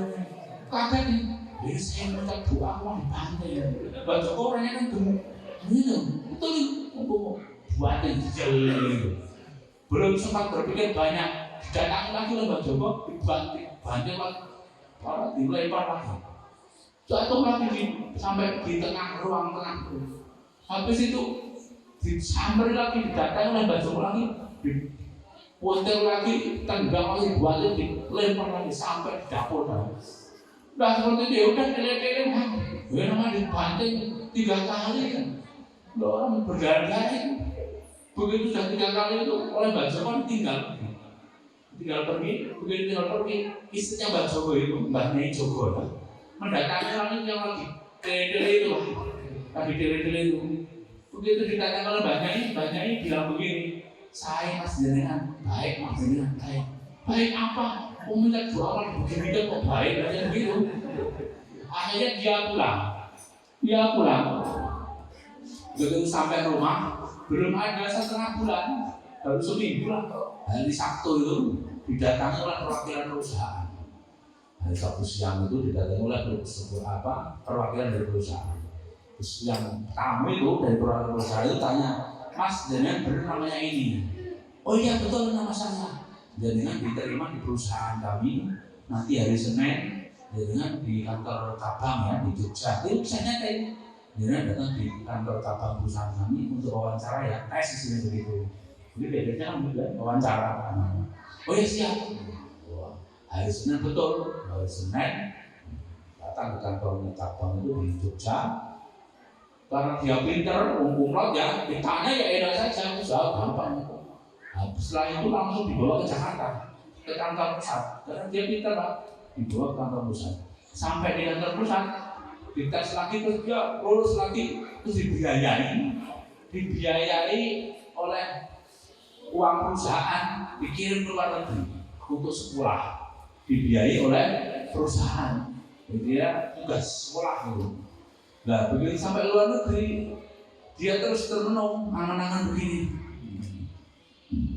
kaget nih. Ini saya minta doa mau dibanting. Mbak Joko orangnya kan gemuk. Ini betul dibanting jel. Belum sempat berpikir banyak. Didatangi lagi oleh Mbak Joko dibanting lagi. Kalau dilempar lagi. Jatuh lagi sampai di tengah ruang tengah. Habis itu disamber lagi didatangi oleh Mbak Joko lagi. Puntel lagi, tendang lagi, buatnya dilempar lagi sampai di dapur. Nah seperti itu udah tele-tele gue namanya dibanting 3 kali kan. Orang berdarah-darah. Begitu sudah 3 kali itu oleh Mbak Joko tinggal pergi. Begitu tinggal pergi, istrinya Mbak Joko itu, Mbak Nyai Joko mendatangi lagi yang lagi tele-tele itu. Tadi tele-tele itu. Begitu didatangi oleh Mbak Nyai bilang begini. Saya Mas jenengan baik, Mas jenengan baik. Baik apa? Minta doa lagi begini kok baik aja begitu. Akhirnya dia pulang. Begitu sampai rumah belum ada 1/2 bulan, baru seminggu lah. Hari Sabtu itu didatangi oleh perwakilan perusahaan. Hari Sabtu siang itu didatangi oleh perwakilan dari perusahaan. Terus yang tamu itu dari perwakilan perusahaan itu tanya, Mas, jenengan benar namanya ini? Oh iya betul nama saya. Jenengan diterima di perusahaan kami. Nanti hari Senin jenengan di kantor cabang ya di Jogja. Itu bisa nyata. Jenengan datang di kantor cabang perusahaan kami untuk wawancara ya. Tes isinya begitu. Jadi bedanya kan juga wawancara. Oh iya siap. Hari Senin betul, hari Senin datang ke kantornya cabang itu di Jogja. Karena dia pintar, umumlah ya, ditanya ya enak saja, usaha gampang. Nah, setelah itu langsung dibawa ke Jakarta, ke kantor pusat. Karena dia pintar Pak, dibawa ke kantor pusat. Sampai di kantor pusat, dites lagi terus dia lulus lagi, terus dibiayai oleh uang perusahaan, dikirim ke luar negeri untuk sekolah, dibiayai oleh perusahaan. Jadi dia tugas sekolah gitu. Nah begitu sampai luar negeri, dia terus termenung angan-angan begini.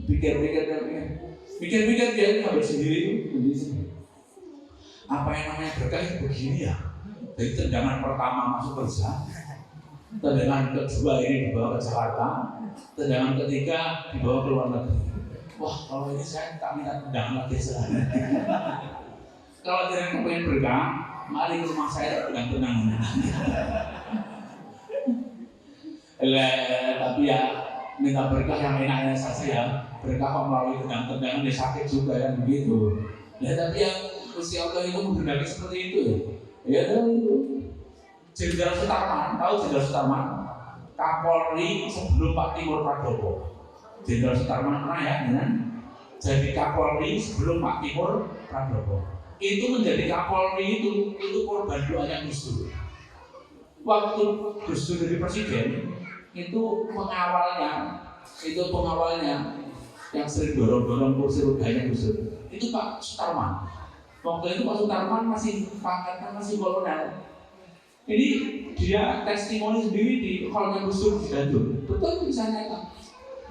Pikir-pikir dia sampai sendiri. Apa yang namanya berkah begini ya? Dari tendangan pertama masuk kerja, tendangan kedua ini dibawa ke Jakarta, tendangan ketiga dibawa ke luar negeri. Wah kalau ini saya tak minta tendangan lagi sehari. Kalau tidak pengen berkah, mari ke rumah saya tenang-tenang. Tapi ya minta berkah yang enaknya saja ya. Berkah kok melalui tendangan dia sakit juga ya begitu. Ya tapi yang Gusti Allah itu menghendaki seperti itu ya. Ya itu. Jenderal Sutarman, tahu Jenderal Sutarman? Kapolri sebelum Pak Timur Pradopo. Jenderal Sutarman pernah ya dengan jadi Kapolri sebelum Pak Timur Pradopo. Itu menjadi Kapolri itu korban doanya Gus Dur. Waktu Gus Dur jadi presiden, itu pengawalnya yang sering dorong-dorong kursi rodanya Gus Dur. Itu Pak Sutarman. Waktu itu Pak Sutarman masih pangkatnya masih kolonel. Jadi dia testimoni sendiri di kolonel Gus Dur di Bandung. Betul bisa nyata.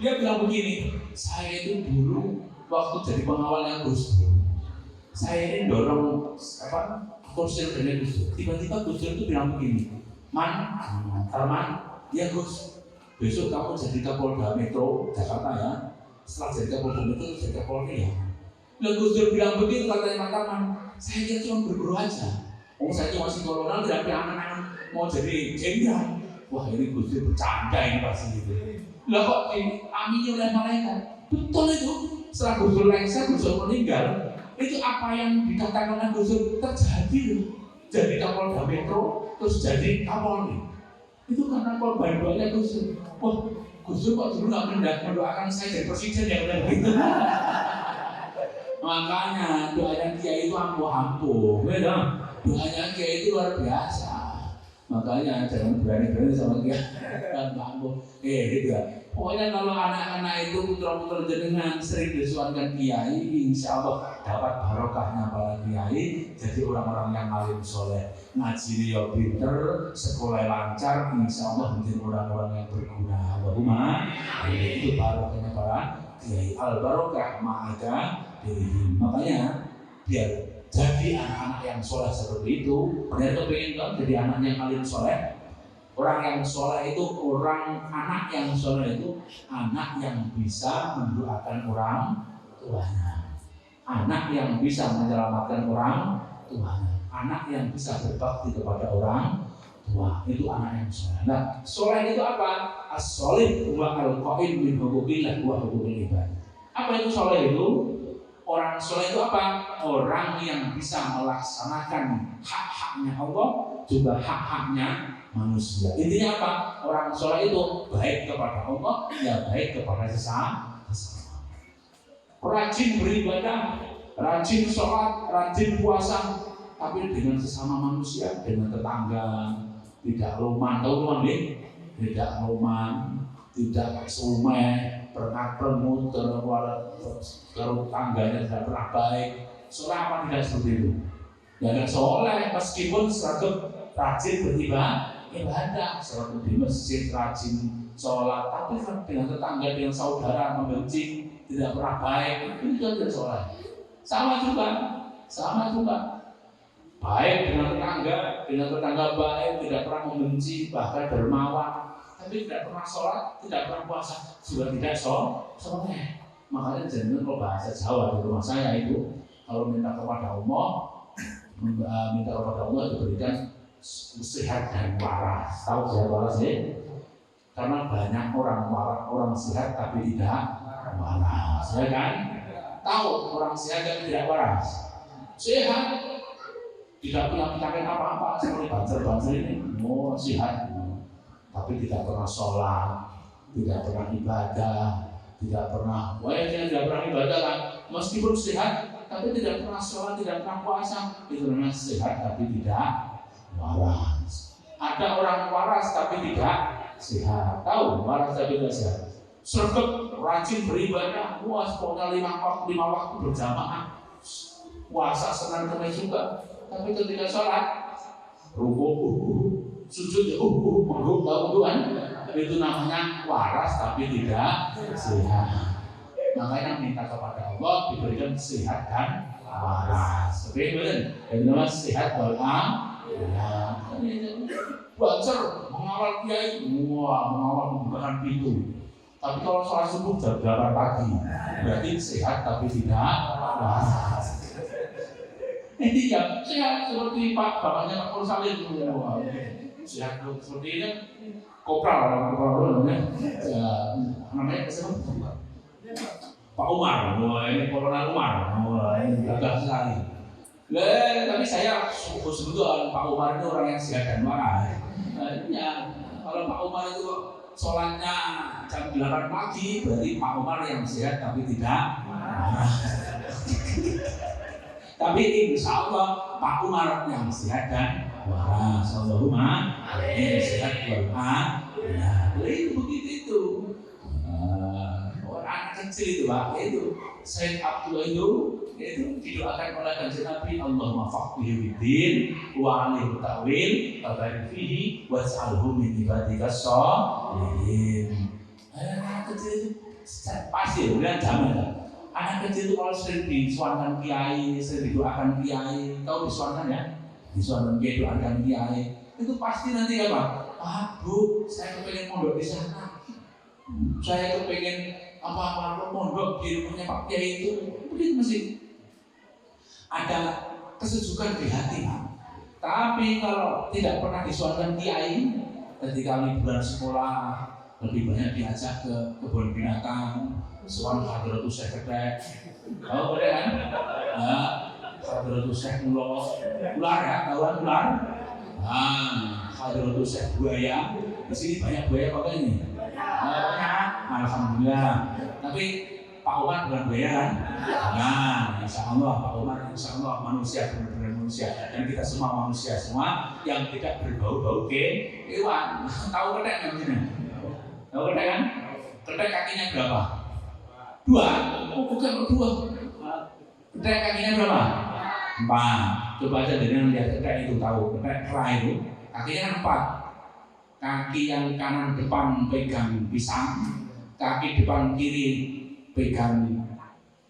Dia bilang begini, saya itu dulu waktu jadi pengawalnya Gus Dur, saya ini dorong kursi rodanya Gus Dur. Tiba-tiba Gus Dur itu bilang begini, Arman, ya Gus, besok kamu jadi Kapolda Metro Jakarta ya. Setelah jadi Kapolda Metro jadi Kapolri ya. Lalu Gus Dur bilang begitu katanya Arman, saya kira cuma berburu aja. Saya masih kolonel tidak punya angan-angan mau jadi jenderal. Wah ini Gus Dur bercanda ini pasti gitu. Lah kok diamini oleh malaikat? Betul itu. Setelah Gus Dur lengser, Gus Dur meninggal, itu apa yang dikatakan oleh Gus Dur terjadi loh. Jadi Kapolda Metro terus jadi Kapolri. Itu karena korban doanya Gus Dur. Wah Gus Dur kok dulu nggak mendoakan saya jadi presiden ya udah begitu. Makanya doanya Kiai itu ampuh-ampuh, ya doanya Kiai itu luar biasa. Makanya jangan berani-berani sama Kiai kan ampuh. Gitu ya. Pokoknya kalau anak-anak itu putra-putra jenengan sering disuarakan Kiai, insya Allah dapat barokahnya para Kiai, jadi orang-orang yang alim soleh, ngaji dia pinter, sekolah lancar, insya Allah menjadi orang-orang yang berguna. Allahumma itu barokahnya para Kiai. Al barokah ma'ada diri. Makanya biar jadi anak-anak yang soleh seperti itu, biar kepengen kan jadi anak yang alim soleh. Orang yang soleh itu, anak yang soleh itu anak yang bisa mendoakan orang tuanya, anak yang bisa menyelamatkan orang tuanya, anak yang bisa berbakti kepada orang tua. Itu anak yang soleh. Nah, soleh itu apa? As-solih huwa al-qaim min huquqillah wa huquqil ibad. Apa itu soleh itu? Orang soleh itu apa? Orang yang bisa melaksanakan hak-haknya Allah juga hak-haknya manusia. Intinya apa? Orang soleh itu baik kepada Allah, ya baik kepada sesama. Rajin beribadah, rajin sholat, rajin puasa, tapi dengan sesama manusia, dengan tetangga, tidak loman, tahu loman nih? Tidak loman, tidak sumeh, pernah muter, kalau tangganya tidak pernah baik. Soleh apa tidak seperti itu? Ya tidak soleh, meskipun seragam rajin beribadah, selalu di masjid, rajin sholat, tapi dengan tetangga, dengan saudara membenci, tidak pernah baik, itu juga tidak soleh. Sama juga. Baik dengan tetangga baik, tidak pernah membenci, bahkan dermawan, tapi tidak pernah sholat, tidak pernah puasa, juga tidak soleh. Makanya jangan kalau bahasa Jawa di rumah saya itu, kalau minta kepada Allah diberikan sehat dan waras. Tahu sehat waras ya? Karena banyak orang sehat tapi tidak waras, ya kan? Tahu orang sehat tapi tidak waras. sehat, tidak punya penyakit apa-apa seperti banser-banser ini, sehat, tapi tidak pernah sholat, tidak pernah ibadah, tidak pernah, tidak pernah ibadah kan, meskipun sehat, tapi tidak pernah sholat, tidak pernah puasa, itu namanya sehat tapi tidak waras. Ada orang waras tapi tidak sehat, tahu waras tapi tidak sehat. Sergap, rajin beribadah, pokoknya 5 waktu berjamaah, puasa Senin Kamis juga, tapi ketika sholat, rukuk, sujud, tahu kan? Itu namanya waras tapi tidak sehat. Makanya minta kepada Allah diberikan sehat dan waras. Oke, benar. Yang namanya sehat walafiat. Banser mengawal kiai, mengawal pembukaan pintu. Tapi kalau sholat subuh jam 8 pagi, berarti sehat tapi tidak waras. Ini ya sehat seperti bapaknya Pak Kursalin. Sehat seperti ini, kopral namanya siapa? Pak Umar, ini Kolonel Umar, ini gagah sekali. Tapi saya sebetulnya Pak Umar itu orang yang sehat dan waras. Ya, kalau Pak Umar itu sholatnya jam 8 pagi, berarti Pak Umar yang sehat tapi tidak waras. Tapi insya Allah Pak Umar yang sehat dan waras. Allahumma sehat waras. Ya, itu begitu itu. Anak kecil itu Pak, itu Sayyid Abdullah itu didoakan oleh kanjeng Nabi, Allahumma faqihhu fiddin wa 'allimhu ta'wil wa barik fihi waj'alhu min ibadika sholihin. Anak kecil itu pasti dengan zaman. Anak kecil itu kalau sering disuarakan kiai, sering didoakan kiai, tahu disuarakan ya? Disuarakan kiai, doakan kiai, itu pasti nanti apa? Bu, saya kepengen mondok di sana. Saya kepengen apa mondok di rumahnya Pak Kiai itu, mungkin masih ada kesejukan di hati. Tapi kalau tidak pernah disuarakan kiai, ketika liburan sekolah lebih banyak diajak ke kebun binatang, soal Hadratus Syekh Ketek, tahu kan? Hadratus Syekh ular ya, tahu ular? Hadratus Syekh buaya, di sini banyak buaya pakai ini. Alhamdulillah. Tapi Pak Umar bukan buaya kan? Insya Allah Pak Umar, insya Allah manusia, benar-benar manusia. Dan kita semua manusia semua yang tidak berbau-bau hewan. Tahu ketek kan sini? Tahu ketek kan? Ketek kakinya berapa? 2. Oh bukan 2. Ketek kakinya berapa? 4. Coba aja dengan lihat ketek itu tahu. Ketek kera itu kakinya 4. Kaki yang kanan depan pegang pisang, kaki depan kiri pegang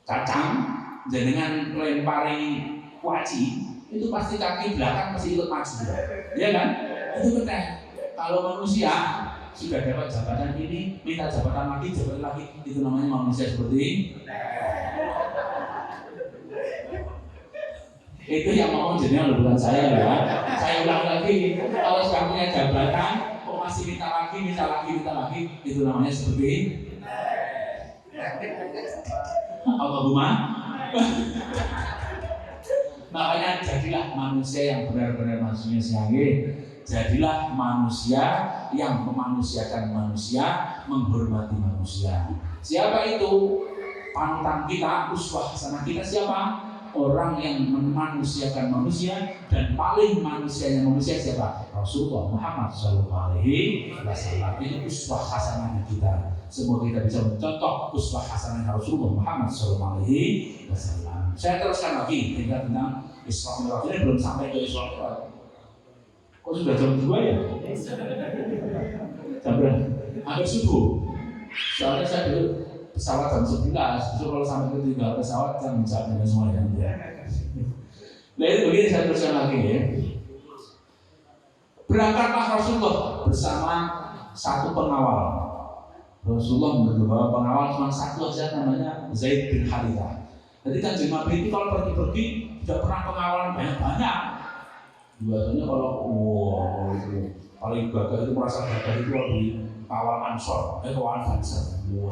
cacang, dan dengan melempari kuaci, itu pasti kaki belakang masih ikut maju, ya kan? Itu benar. Kalau manusia sudah dapat jabatan ini, minta jabatan lagi, itu namanya manusia seperti ini. Itu yang mau jadinya bukan saya ya. Saya ulang lagi, kalau sudah punya jabatan, masih minta lagi, itu namanya seperti Allahumma. Makanya jadilah manusia yang benar-benar manusia siangin. Jadilah manusia yang memanusiakan manusia, menghormati manusia. Siapa itu? Panutan kita, uswah hasanah kita siapa? Orang yang memanusiakan manusia, dan paling manusianya manusia siapa? Rasulullah Muhammad SAW. Itu uswah hasanah kita. Semoga kita bisa mencontoh uswah hasanah Rasulullah Muhammad SAW. Saya teruskan lagi tentang Isra Mi'raj. Ini belum sampai ke Isra Mi'raj. Kok sudah jam 2 ya? Jam berapa? Hampir subuh. Soalnya saya dulu pesawat jam 11, justru kalau sampai ketinggalan pesawat kan mencapai semuanya. Nah itu begini, saya teruskan lagi ya. Berangkatlah Rasulullah bersama satu pengawal. Rasulullah membawa pengawal cuma satu saja, namanya Zaid bin Harithah. Jadi kan Nabi itu kalau pergi-pergi tidak pernah pengawalan banyak-banyak. Biasanya kalau itu paling gagah itu merasa gagah itu di kawal Ansor, kawal Ansor, 10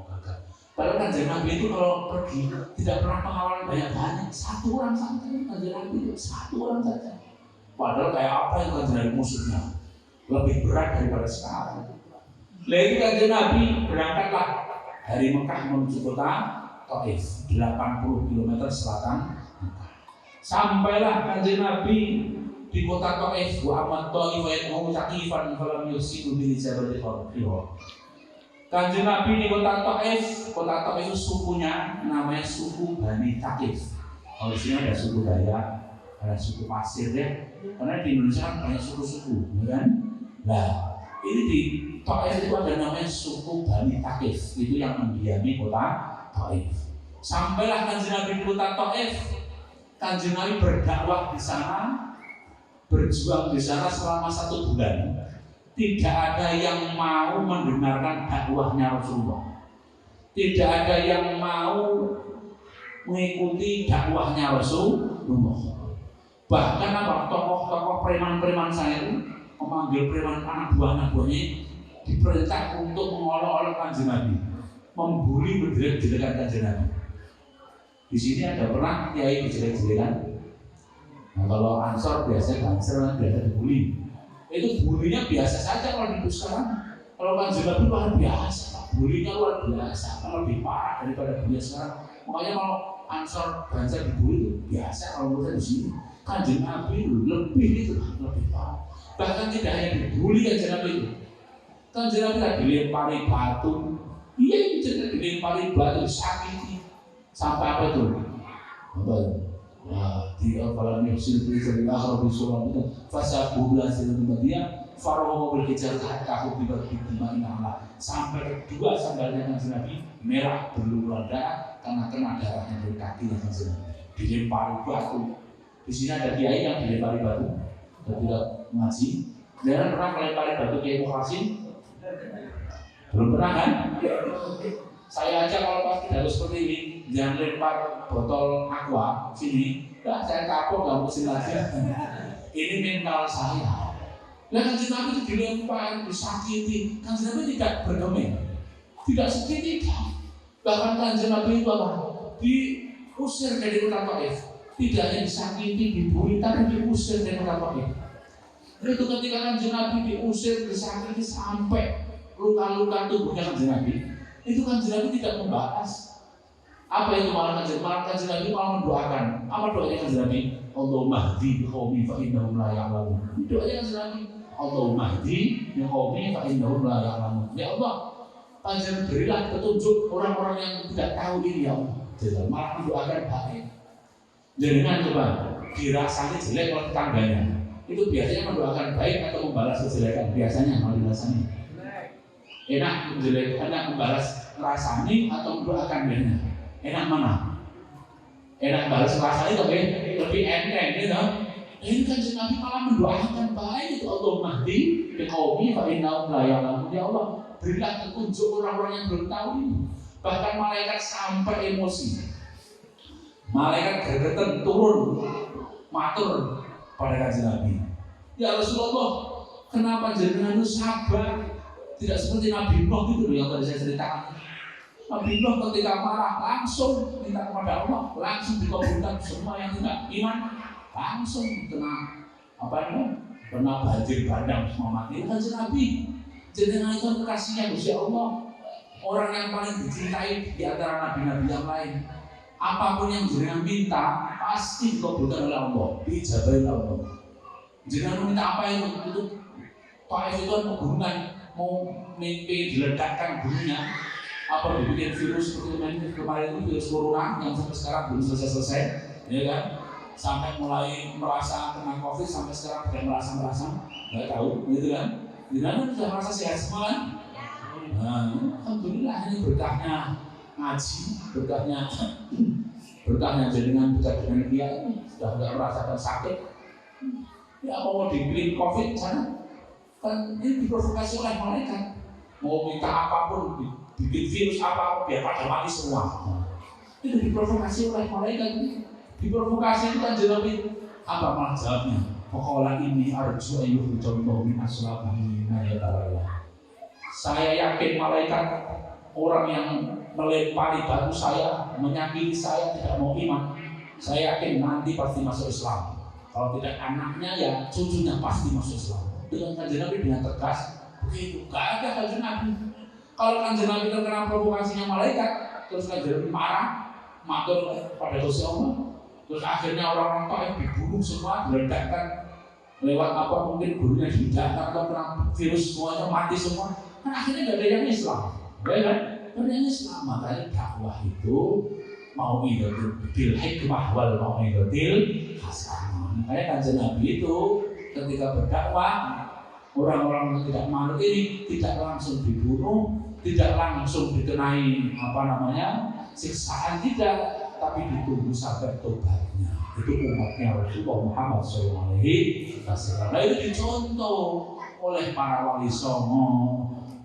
gagah. Kalau Kanjeng Nabi itu kalau pergi tidak pernah pengawal banyak-banyak, satu orang saja Kanjeng Nabi itu, satu orang saja. Padahal kayak apa yang Kanjeng Nabi musuhnya lebih berat daripada sekarang. Lalu Kanjeng Nabi berangkatlah dari Mekah menuju kota Taif, 80 km selatan Mekah. Sampailah Kanjeng Nabi di kota Taif, wa amat Taifan mutakifan falam yusidu bi jabal Qurra. Kanjeng Nabi di kota Taif itu sukunya namanya suku Bani Thaqif. Kalau di sini ada suku Dayak, ada suku Pasir ya. Karena di Indonesia kan banyak suku-suku, ya kan? Nah, ini di Taif itu ada namanya suku Bani Thaqif, itu yang mendiami kota Taif. Sampailah Kanjeng Nabi di kota Taif, Kanjeng Nabi berdakwah di sana, berjuang di sana selama 1 bulan. Tidak ada yang mau mendengarkan dakwahnya Rasulullah. Tidak ada yang mau mengikuti dakwahnya Rasulullah. Bahkan tokoh-tokoh preman-preman saya itu memanggil preman anak buahnya diperintah untuk mengolok-olok Kanjeng Nabi, membuli menjelek-jelekan Kanjeng Nabi. Di sini ada pernah kiai dijelek-jelekan. Nah, kalau Ansor biasa dibully. Itu bulinya biasa saja kalau di sekarang. Kalau Kanjeng Nabi luar biasa, bulinya luar biasa, lebih parah daripada bulinya sekarang. Makanya kalau Ansor Banjar dibully itu biasa kalau menurut di sini. Kanjeng Nabi lebih parah. Bahkan tidak hanya dibully Kanjeng Nabi itu. Kanjeng Nabi dilempari batu. Iya, dilempari batu, disakiti. Sampai apa itu? Di apalan yusil dari akhir bisulam itu fasa bulan sebelum dia Farawa berkejar takut diberkiman Allah sampai kedua sandalnya Kanjeng Nabi merah berlumuran darah karena kena darahnya dari kaki yang Kanjeng Nabi dilempari batu. Di sini ada kiai yang dilempari batu dan tidak mengaji. Dan pernah melempari batu Kiai Mukhsin? Belum pernah kan? Saya aja kalau pas pidato seperti ini, jangan lempar botol aqua sini, saya kapok gak mesti lagi. Ini mental saya. Nah Kanjeng Nabi itu dilempar, disakiti, Kanjeng Nabi tidak bergeming, tidak seketika. Bahkan Kanjeng Nabi itu apa? Diusir dari kota Taif. Tidak hanya disakiti, dibully, tapi diusir dari kota Taif. Itu ketika Kanjeng Nabi diusir, disakiti sampai luka-luka tubuhnya Kanjeng Nabi. Itu Kanjeng Nabi tidak membahas apa itu malah Kanjeng Nabi malah mendoakan. Apa doanya Kanjeng Nabi? Allahumma hdi qaumi fa innahum la ya'lamun. Doanya Kanjeng Nabi, Allahumma hdi qaumi fa innahum la ya'lamun. Ya Allah, Panjenengan berilah petunjuk orang-orang yang tidak tahu ini ya Allah. Jadi malah mendoakan baik. Jangan coba dirasani jelek oleh tetangganya. Itu biasanya mendoakan baik atau membalas kejelekan biasanya kalau dirasani. Enak menjelek, enak membalas rasani atau mendoakan dia. Enak mana? Enak balas rasani tapi lebih enteng gitu. Ini Kanjeng Nabi malah mendoakan baik itu Allahumma hdi biqaumi fa innahum la ya'lamun. Ya Allah, berilah petunjuk orang-orang yang belum tahu ini. Bahkan malaikat sampai emosi. Malaikat gergeten turun matur pada Kanjeng Nabi. Ya Rasulullah, kenapa jenengan itu sabar? Tidak seperti Nabi Nuh gitu loh yang tadi saya ceritakan. Nabi Nuh ketika marah langsung minta kepada Allah, langsung dikabulkan semua yang tidak iman, langsung kena kena banjir bandang semua mati. Kanjeng Nabi, jenengan itu kasihnya Gusti Allah, orang yang paling dicintai di antara nabi-nabi yang lain. Apapun yang jenengan minta pasti dikabulkan oleh Allah, diijabahi oleh Allah. Jenengan minta apa itu Taif itu kan pegunungan. Mau mimpi diledakkan gunungnya apa dibikin virus seperti kemarin itu virus corona yang sampai sekarang belum selesai, ya kan? Sampai mulai merasa kena COVID sampai sekarang tidak merasa nggak tahu, gitu kan? Jangan sudah merasa sehat semua kan? Nah, alhamdulillah ini berkahnya ngaji, berkahnya jaringan dekat dengan dia ini sudah nggak merasakan sakit. Ya apa mau dibikin COVID sana? Kan ini diprovokasi oleh malaikat. Mau minta apapun, bikin virus apa biar pada mati semua. Itu diprovokasi oleh malaikat. Diprovokasi itu kan jawabin apa malah jawabnya? Pokoknya ini arju ayuh contoh min aslabihi. Saya yakin malaikat orang yang melempari batu saya, menyakiti saya, tidak mau iman, saya yakin nanti pasti masuk Islam. Kalau tidak anaknya ya cucunya pasti masuk Islam. Dengan Kanjeng Nabi dengan tegas begitu. Gak ada Kanjeng Nabi. Kalau Kanjeng Nabi terkena provokasinya malaikat, terus Kanjeng Nabi marah, matur pada Gusti Allah. Terus akhirnya orang-orang Taif dibunuh semua, diledakkan lewat apa mungkin gurunya diledakkan atau kena virus semuanya mati semua. Kan akhirnya gak ada yang Islam, ya kan? Gak ada yang Islam. Makanya dakwah itu mau idotil bil hikmah wal mau idotil hasanah. Makanya Kanjeng Nabi itu ketika berdakwah, orang-orang yang tidak manut ini tidak langsung dibunuh, tidak langsung dikenai siksaan, tidak, tapi ditunggu sampai tobatnya. Itu umatnya Rasulullah Muhammad SAW. Nah itu dicontoh oleh para wali songo,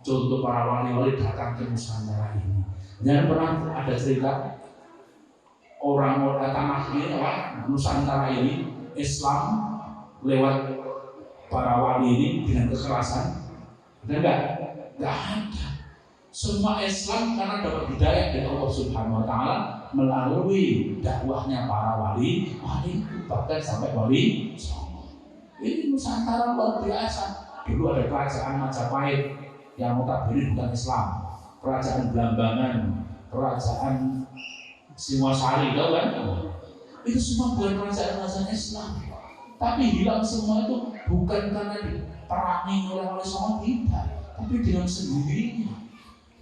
contoh para wali-wali datang ke Nusantara ini. Jangan pernah ada cerita orang tanah ini, Nusantara ini Islam lewat para wali ini dengan kekerasan. Ada nggak ada. Semua Islam karena dapat hidayah dari Allah Subhanahu Wa Taala melalui dakwahnya para wali bahkan sampai wali songo. Ini Nusantara luar biasa. Dulu ada kerajaan Majapahit yang notabene bukan Islam, kerajaan Blambangan, kerajaan Singosari, tahu kan? Itu semua bukan kerajaan Islam, tapi hilang semua itu bukan karena diperangi oleh wali songo, tidak, tapi dengan sendirinya.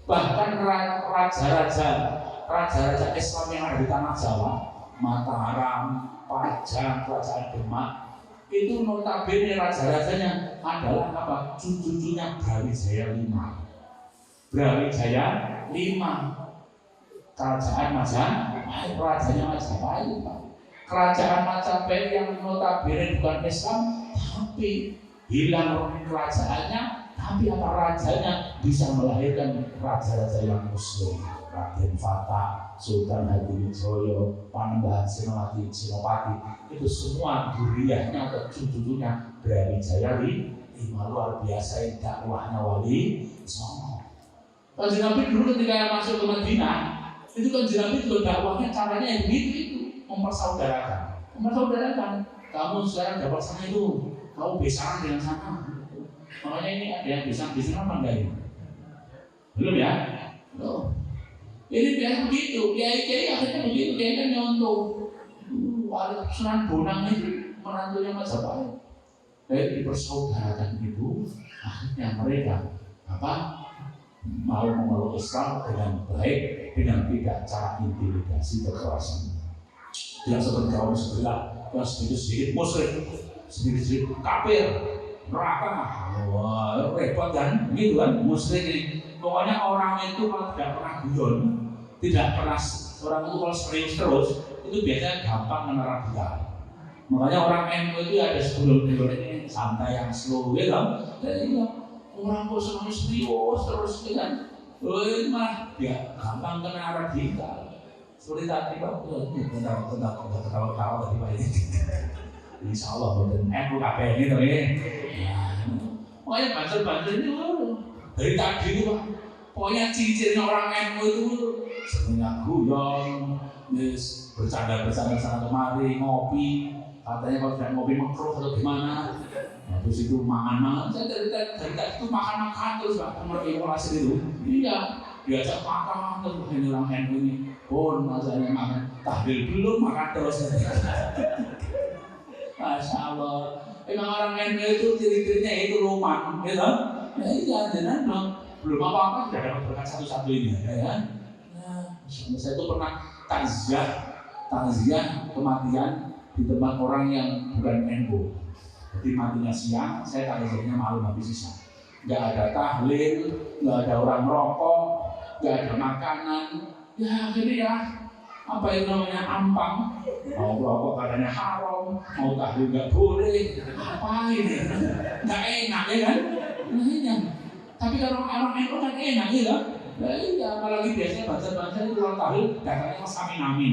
Bahkan raja-raja Islam yang ada di tanah Jawa, Mataram, Pajang, Kerajaan Demak, itu notabene raja-rajanya adalah apa? Cucu-cucunya Brawijaya V. Brawijaya V, Kerajaan Majapahit, rajanya Majapahit. Kerajaan Majapahit yang notabene bukan Islam, tapi hilang kerajaannya. Tapi apa rajanya bisa melahirkan raja-raja yang Muslim, Raden Fatah, Sultan Hadijoyo, Panembahan Senopati, itu semua duriahnya atau cucu-cucunya Brawijaya V. Luar biasa dakwahnya wali songo. Kanjeng Nabi dulu ketika masuk ke Madinah, itu Kanjeng Nabi juga dakwahnya caranya yang begitu itu, mempersaudarakan. Kamu sekarang dapat sana itu, kamu besaran dengan sana. Makanya ini ada yang bisa apa enggak ini? Belum ya? Belum. Ini biasa begitu, kiai akhirnya begitu, kiai kan nyontoh. Sunan Bonang itu menantunya Majapahit. Baik dipersaudarakan itu, akhirnya mereka mau memeluk Islam dengan baik, dengan tidak cara intimidasi kekerasan. Yang seperti kaum sebelah, yang sedikit-sedikit musyrik, sedikit-sedikit kafir. Neraka, wah repot kan, gitu kan, musyrik ini. Pokoknya orang itu kalau tidak pernah guyon, tidak pernah orang itu kalau serius terus, itu biasanya gampang menerap dia. Makanya orang NU itu ada sebelum ini santai yang slow, ya kan? Iya, orang kok selalu serius terus, ya kan? Itu malah ya gampang kena radikal. Seperti tadi Pak, tentang ketawa-ketawa tadi Pak ini. Insya Allah betul. NU kabeh gitu ya. Pokoknya banser-banser itu dari tadi itu Pak. Pokoknya ciri-cirinya orang NU itu sebenarnya guyon, bercanda-bercanda sana kemari, ngopi. Katanya kalau tidak ngopi makruh atau gimana. Terus itu makan-makan. Saya dari tadi itu makan-makan terus Pak. Nomor evaluasi itu. Iya. Diajak makan terus ini orang NU ini. Pun masanya makan. Tahlil belum makan terus. Masya Allah. Memang orang NU itu ciri-cirinya itu roman, gitu. Ya iya, dan belum apa-apa sudah dapat berkat satu-satu ini, ya kan? Saya itu pernah takziah kematian di tempat orang yang bukan NU. Jadi matinya siang, saya takziahnya malam habis isya. Nggak ada tahlil, nggak ada orang rokok, nggak ada makanan. Ya jadi ya. Apa itu namanya ampang, mau rokok katanya haram, mau tahlil nggak boleh, apa ini? Nggak enak ya kan? Nah, tapi kalau orang NU kan enak ya kan? Nah iya, apalagi biasanya baca-baca itu kalau tahlil datangnya mas amin.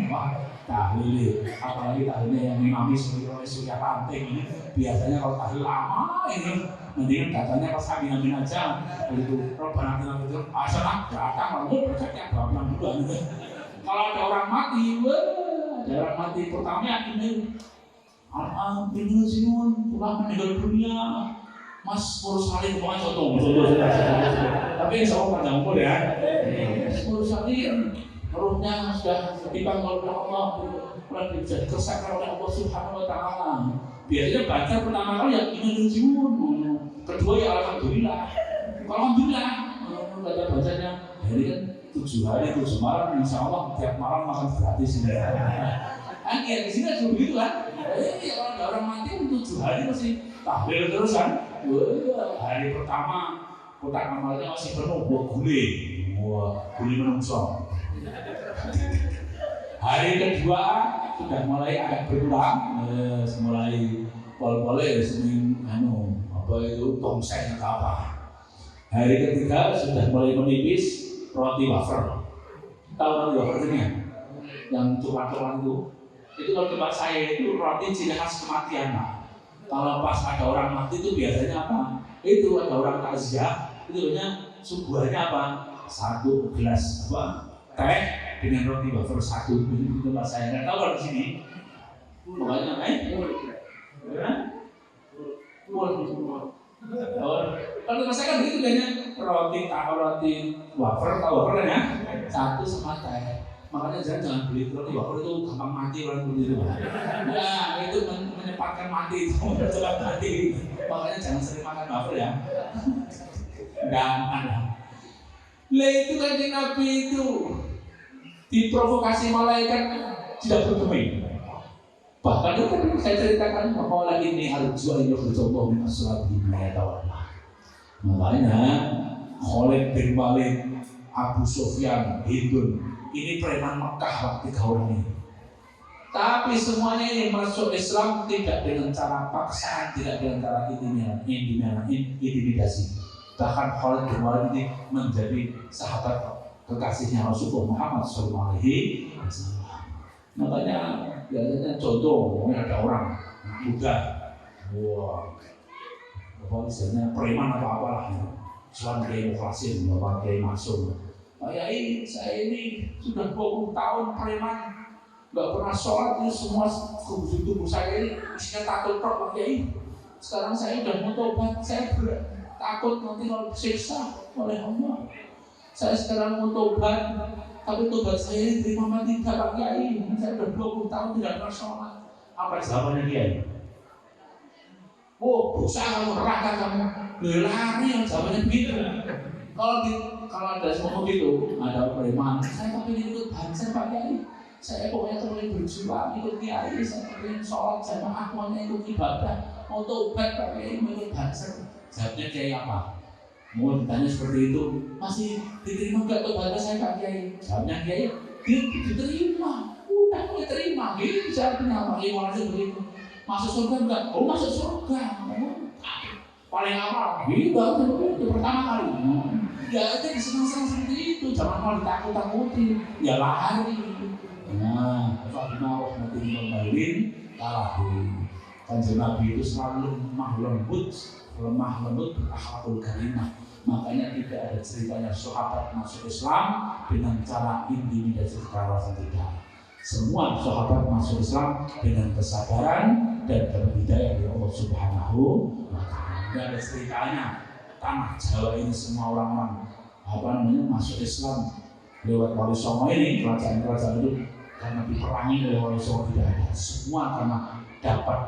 Wah, tahlil, apalagi tahlilnya yang imami surya panting ini biasanya kalau tahlil lama ini, mendingan datangnya pas amin aja. Begitu Robbana atina fid dunya hasanah, datang lalu berkatnya babak duluan. Kalau ada orang mati, ada orang mati pertama ini, alhamdulillah sinun, telah meninggal dunia. Mas urus salin bukan contoh. Tapi insya Allah panjang umur ya. Urus salin, rohnya sudah dipanggil oleh Allah, sudah dikesakan oleh Allah Subhanahu Wa Taala. Biasanya baca pertama kali ya ini jiun, kedua ya alhamdulillah. Alhamdulillah, bacanya hari kan 7 hari 7 malam, insya Allah tiap malam makan gratis ini. Kan ya di sini juga begitu kan. Kalau ada orang mati 7 hari masih tahlil terus kan. Hari pertama kotak amalnya masih penuh buat gule menungso. Hari kedua sudah mulai agak berkurang, mulai pol-polnya sering apa itu tongseng atau apa. Hari ketiga sudah mulai menipis, roti wafer. Tahu roti wafer ini ya? Yang coklat-coklat itu kalau tempat saya itu roti ciri khas kematian, Pak. Kalau pas ada orang mati itu biasanya apa? Itu ada orang takziah, itu biasanya suguhannya apa? 1 gelas apa? Teh dengan roti wafer 1. Itu tempat saya. Nggak tahu kalau di sini. Makanya, kalau tempat saya kan begitu biasanya roti wafer, tahu wafer kan ya? 1 sama teh. Makanya jangan beli roti wafer itu gampang mati orang begitu. Ya itu menyempatkan mati, cepat mati. Makanya jangan sering makan wafer ya. Jangan. Lah itu kan Nabi itu diprovokasi malaikat tidak bergeming. Bahkan itu kan saya ceritakan bahwa lagi ini harus jual yang bercoba min asrabi mayatawallah. Makanya Khalid bin Walid, Abu Sufyan, Hindun, ini preman Mekah waktu 3 orang ini. Tapi semuanya ini masuk Islam tidak dengan cara paksaan, tidak dengan cara intimidasi. Bahkan Khalid bin Walid ini menjadi sahabat kekasihnya Rasulullah Muhammad SAW. Makanya biasanya contoh, ada orang muda, misalnya preman atau apalah, Islam kayak mukhlasin, bapak kayak masuk. Saya ini sudah 20 tahun preman, nggak pernah sholat, ini semua tubuh saya ini isinya takut Pak Kiai. Sekarang saya sudah mau tobat, saya takut nanti kalau disiksa oleh Allah. Saya sekarang mau tobat, tapi tobat saya ini terima tidak Pak Kiai. Saya sudah 20 tahun tidak pernah sholat. Apa jawabannya Kiai? Oh, berusaha kamu, neraka kamu, lari yang jawabannya begitu. Kalau ada semua gitu, ada preman, saya tapi ikut banser Pak Kiai. Saya pokoknya terus berjuang ikut Kiai, saya pengen sholat, saya maunya ikut ibadah, mau tobat Pak Kiai, mau ikut banser. Jawabnya Kiai apa? Mau ditanya seperti itu, masih diterima nggak tobatnya saya Pak Kiai? Jawabnya Kiai, diterima, udah diterima, gitu jawabnya Pak Kiai malah begitu. Masuk surga enggak? Oh masuk surga. Paling awal, itu pertama kali. Ya aja disenang-senang seperti itu, jangan mau ditakut-takuti, ya lari. Nah, Fatimah rahmatullahi wabarakatuh kalahin. Kanjeng Nabi itu selalu lemah lembut, akhlakul karimah. Makanya tidak ada ceritanya sahabat masuk Islam dengan cara intimidasi kekerasan tidak. Semua sahabat masuk Islam dengan kesabaran dan berhidayah dari Allah Subhanahu wa Ta'ala. Tidak ada ceritanya tanah Jawa ini semua orang-orang masuk Islam lewat Wali Songo ini, kerajaan-kerajaan itu karena diperangi oleh Wali Songo, tidak ada. Semua karena dapat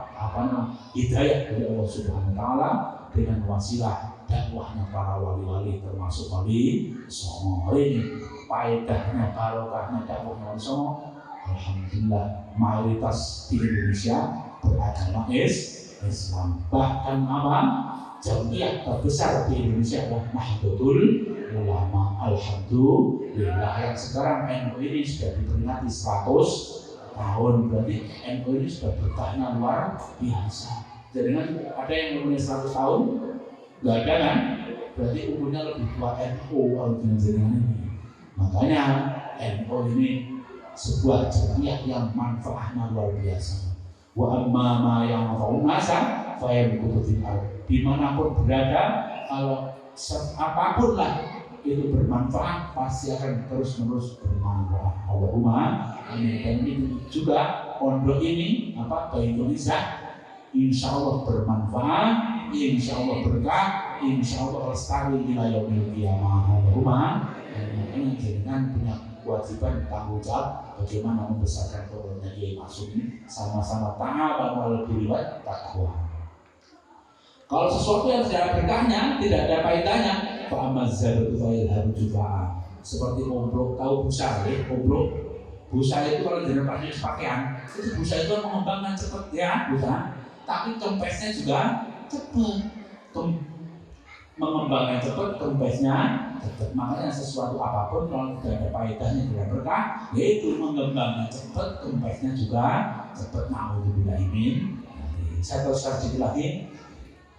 hidayah dari Allah Subhanahu wa Ta'ala dengan wasilah dakwahnya para wali-wali termasuk Wali Songo ini. Faedahnya, barokahnya dakwahnya Wali Songo, alhamdulillah mayoritas di Indonesia beragama Islam. Bahkan jamiah terbesar di Indonesia adalah Nahdlatul Ulama. Alhamdulillah yang sekarang NU ini sudah diperingati 100 tahun. Berarti NU ini sudah bertahnya luar biasa. Jadi kan ada yang umurnya 100 tahun? Gak ada kan? berarti umurnya lebih tua NU kalau dengan ini. Makanya NU ini sebuah jamiah yang manfaatnya luar biasa. Wa amma ma yang manfa'un nasa fa yamkutu fil ardh. Dimanapun berada, kalau apapun lah itu bermanfaat, pasti akan terus-menerus bermanfaat. Allahumma amin. Dan itu juga pondok ini Baitul Izzah insya Allah bermanfaat, insya Allah berkah, insya Allah lestari ila yaumil qiyamah. Allahumma amin. Jangan punya kewajiban tanggung jawab bagaimana membesarkan pondoknya Kiai Maksum ini, sama-sama ta'awanu 'alal birri wat taqwa. Kalau sesuatu yang tidak ada berkahnya, tidak ada kaitannya, fa'amazzaru fa'ilhamu jufa'a. Seperti ombrok, tahu busa ya? Ombrok, busa itu kalau jangan pakai pakaian, itu busa itu mengembangkan cepat ya busa. Tapi kempesnya juga cepat, mengembangkan cepat, kempesnya cepat. Makanya sesuatu apapun kalau tidak ada faedahnya, tidak berkah, yaitu mengembangkan cepat, kempesnya juga cepat. Na'udzubillahimin. Saya teruskan sedikit lagi.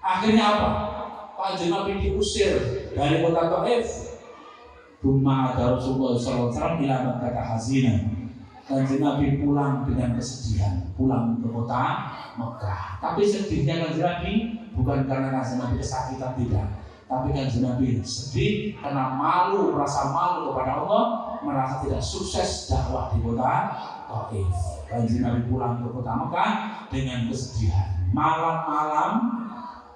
Akhirnya apa? Kanjeng Nabi diusir dari kota Taif. Buma ada Rasulullah SAW ila Makkah hazinan. Kanjeng Nabi pulang dengan kesedihan, pulang ke kota Mekah. Tapi sedihnya Kanjeng Nabi bukan karena Kanjeng Nabi kesakitan, tidak. Tapi Kanjeng Nabi sedih karena malu, merasa malu kepada Allah, merasa tidak sukses dakwah di kota Taif. Kanjeng Nabi pulang ke kota Mekah dengan kesedihan. Malam-malam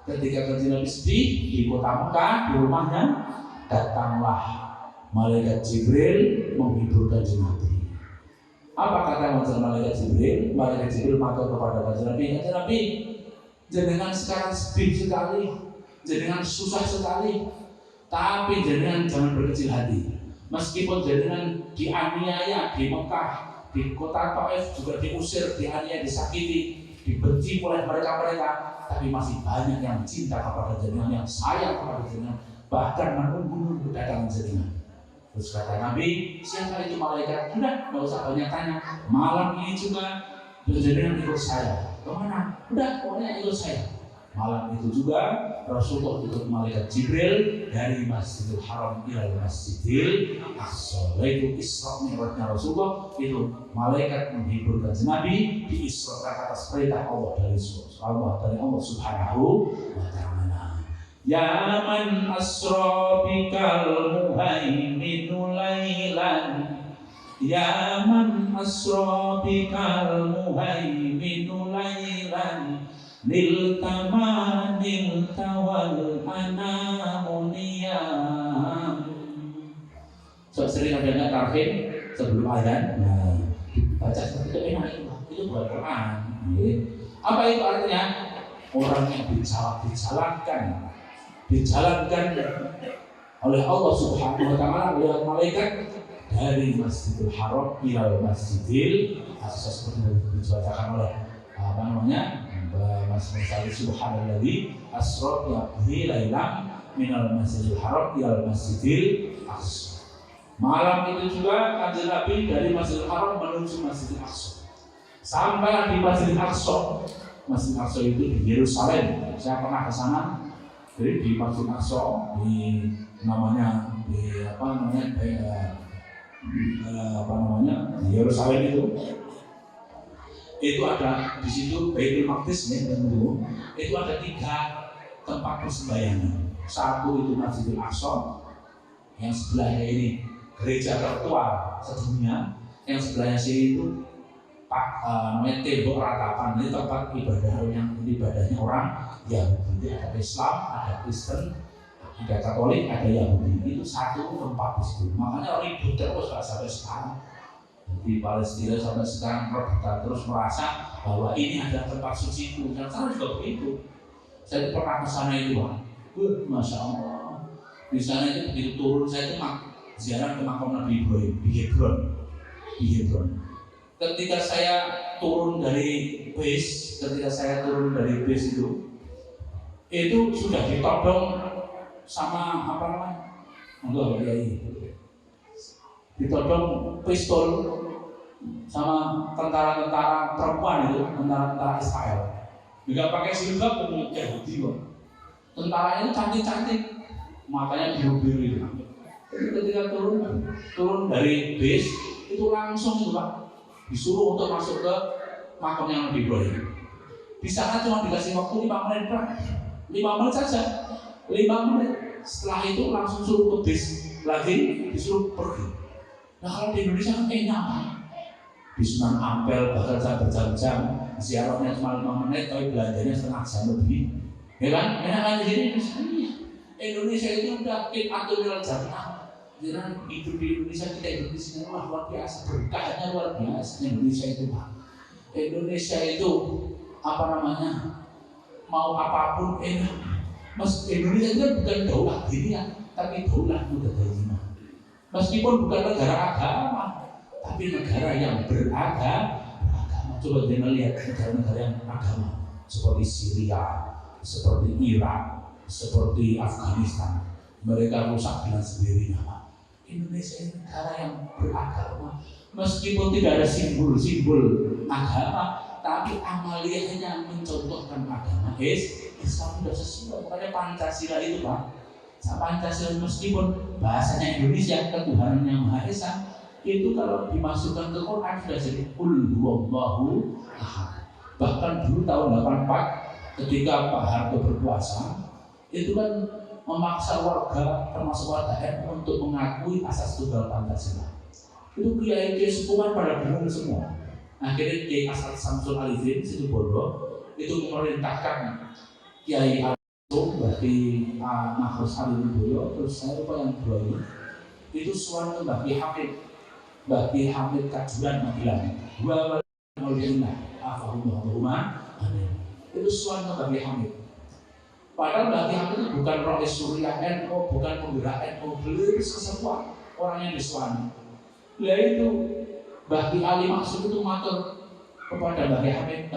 ketika Kanjeng Nabi sedih di kota Mekah, di rumahnya, datanglah malaikat Jibril menghibur Kanjeng Nabi. Apa kata malaikat Jibril? Malaikat Jibril matur kepada Kanjeng Nabi, Kanjeng Nabi, jenengan sekarang sedih sekali, jenengan susah sekali, tapi jenengan jangan berkecil hati. Meskipun jenengan dianiaya di Mekah, di kota Taif juga diusir, dianiaya, disakiti, dibenci oleh mereka-mereka, tapi masih banyak yang cinta kepada jenengan, yang sayang kepada jenengan, bahkan menunggu kedatangan jenengan. Terus kata Nabi, siapa itu malaikat? Sudah, nggak usah banyak tanya. Malam ini juga jenengan ikut saya. Kemana? Udah, pokoknya ikut saya. Malam itu juga Rasulullah ikut malaikat Jibril dari Masjidil Haram ila Masjidil Aqsa. Itu Isra Mi'rajnya Rasulullah, itu malaikat menghibur Kanjeng Nabi diisrakan atas perintah Allah dari Allah Subhanahu wa ta'ala. Ya man asra bikal muhaiminu lailan, ya man asra bikal muhaiminu lailan, lil tamanil tawal anamuniyam. So, sering ada nggak tarhim sebelum azan? Nah, baca seperti itu enak itu buat Quran. Apa itu artinya? Orang yang dijalankan oleh Allah Subhanahu wa ta'ala oleh malaikat dari Masjidil Haram ila Masjidil Aqsa, seperti dibacakan oleh Mas Musali subhanalladzi asra bihi lailan minal Masjidil Haram ila Masjidil Aqsa. Malam itu juga Kanjeng Nabi dari Masjidil Haram menuju Masjidil Aqsa. Sampai di Masjidil Aqsa. Masjidil Aqsa itu di Yerusalem. Saya pernah ke sana. Jadi di Masjidil Aqsa di Yerusalem itu ada di situ Baitul Maqdis itu ada 3 tempat persembahyangan. Satu itu Masjidil Aqsa, yang sebelahnya ini gereja tertua sedunia, yang sebelahnya sini itu namanya tembok ratapan, ini tempat ibadahnya orang Yahudi. Ada Islam, ada Kristen, ada Katolik, ada Yahudi. Itu satu tempat di situ. Makanya ribut terus sampai sekarang. Di Palestina sampai sekarang rebutan terus merasa bahwa ini ada tempat suci itu. Dan sana juga begitu. Saya pernah ke sana itu, Masya Allah. Di sana itu begitu turun, saya itu ziarah ke makam Nabi Ibrahim di Hebron. Ketika saya turun dari bis, itu sudah ditodong sama ditodong pistol sama tentara-tentara perempuan itu, tentara Israel. Juga pakai silbab kemudian Yahudi kok. Tentaranya itu cantik-cantik. matanya biru-biru itu. Jadi ketika turun dari bis itu langsung itu Pak disuruh untuk masuk ke makam yang lebih baik. Di sana cuma dikasih waktu 5 menit Pak, 5 menit saja, 5 menit. Setelah itu langsung suruh ke bis lagi, disuruh pergi. Nah kalau di Indonesia kan enak Pak. Di Sunan Ampel bahkan saya berjam-jam, ziarahnya cuma 5 menit, tapi belanjanya setengah jam lebih. Ya kan? Enak kan di sini? Indonesia itu udah atur jannah. Jangan hidup di Indonesia, kita hidup di sini luar biasa, berkahnya luar biasa. Indonesia itu Pak. Indonesia itu apa namanya? Mau apapun enak. Mas Indonesia itu bukan daulah dunia, tapi daulah mudahnya. Meskipun bukan negara agama, tapi negara yang beragama. Coba jangan lihat negara-negara yang agama seperti Syria, seperti Irak, seperti Afghanistan. Mereka rusak dengan sendirinya. Indonesia ini negara yang beragama, meskipun tidak ada simbol-simbol agama, tapi amaliyahnya mencontohkan agama Islam sudah sesuai. Makanya Pancasila itu Pak, Pancasila meskipun bahasanya Indonesia, ketuhanan yang Maha Esa, itu kalau dimasukkan ke Quran sudah jadi Qul huwallahu ahad. Bahkan dulu tahun 84 ketika Pak Harto berkuasa, itu kan memaksa warga termasuk warga NU untuk mengakui asas tunggal Pancasila. Itu kiai-kiai sepuhan pada bingung semua. Akhirnya Kiai Asad Samsul Arifin Situbondo itu memerintahkan Kiai Alto bagi Mahrus Ali Wibowo, terus saya lupa yang dua ini, itu suara bagi Hamid Kajuan bilang dua Maulina Afahumah Amin. Itu suara bagi Hamid. Padahal Bagi Hamid itu bukan roh Suriah NU, bukan penggerak NU, beliau sesepuan orang yang disuani. Yaitu Bagi Ali Maksud itu matur kepada Bagi Hamid,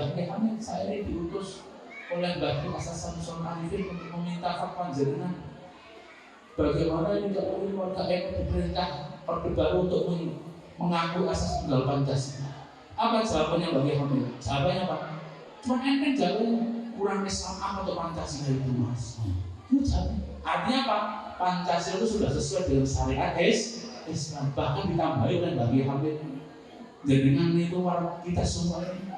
saya ini diutus oleh Bagi Asas Samsul Arifin untuk meminta fatwa jenengan. Bagaimana ini kalau warga NU diperintah Orde Baru untuk mengaku asas tunggal Pancasila? Apa jawabannya Bagi Hamid? Jawabannya apa? Cuma enteng jawabannya. Kurang Islam apa atau Pancasila itu Mas? Artinya apa? Pancasila itu sudah sesuai dengan syariat Islam. Bahkan ditambahi oleh Bagi Hamid. Dengan itu kita semua ini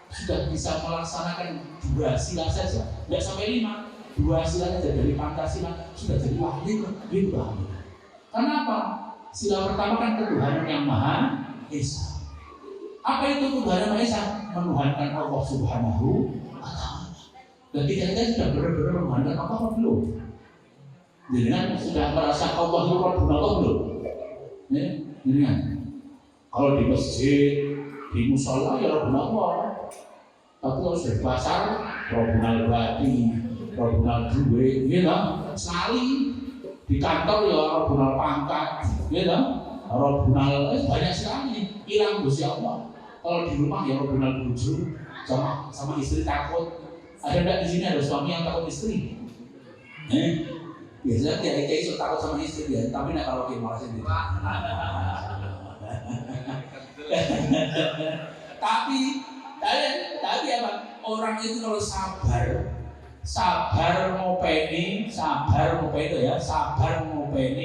sudah bisa melaksanakan 2 sila saja, tidak sampai 5. 2 sila saja dari Pancasila sudah jadi wahid gitu Hamid. Kenapa? Sila pertama kan ketuhanan yang Maha Esa. Apa itu ketuhanan Maha Esa? Menuhankan Allah Subhanahu wa Ta'ala. Dan kita sudah benar-benar menuhankan Allah apa belum? Jadi kan sudah merasa Allah itu Rabbuna Allah belum? Ini kan. Kalau di masjid, di musola ya Rabbuna Allah. Tapi kalau sudah pasar, Rabbuna Al-Badi, Rabbuna Duwe, gitu. Sekali di kantor ya Rabbuna Pangkat, gitu. Rabbuna banyak sekali. Hilang Gusti Allah. Kalau di rumah ya Rabbuna Buju, sama istri takut. Ada enggak di sini ada suami yang takut istri? Biasanya kiai itu takut sama istri ya, tapi nah kalau malah sendiri. tapi apa? Orang itu kalau sabar ngopeni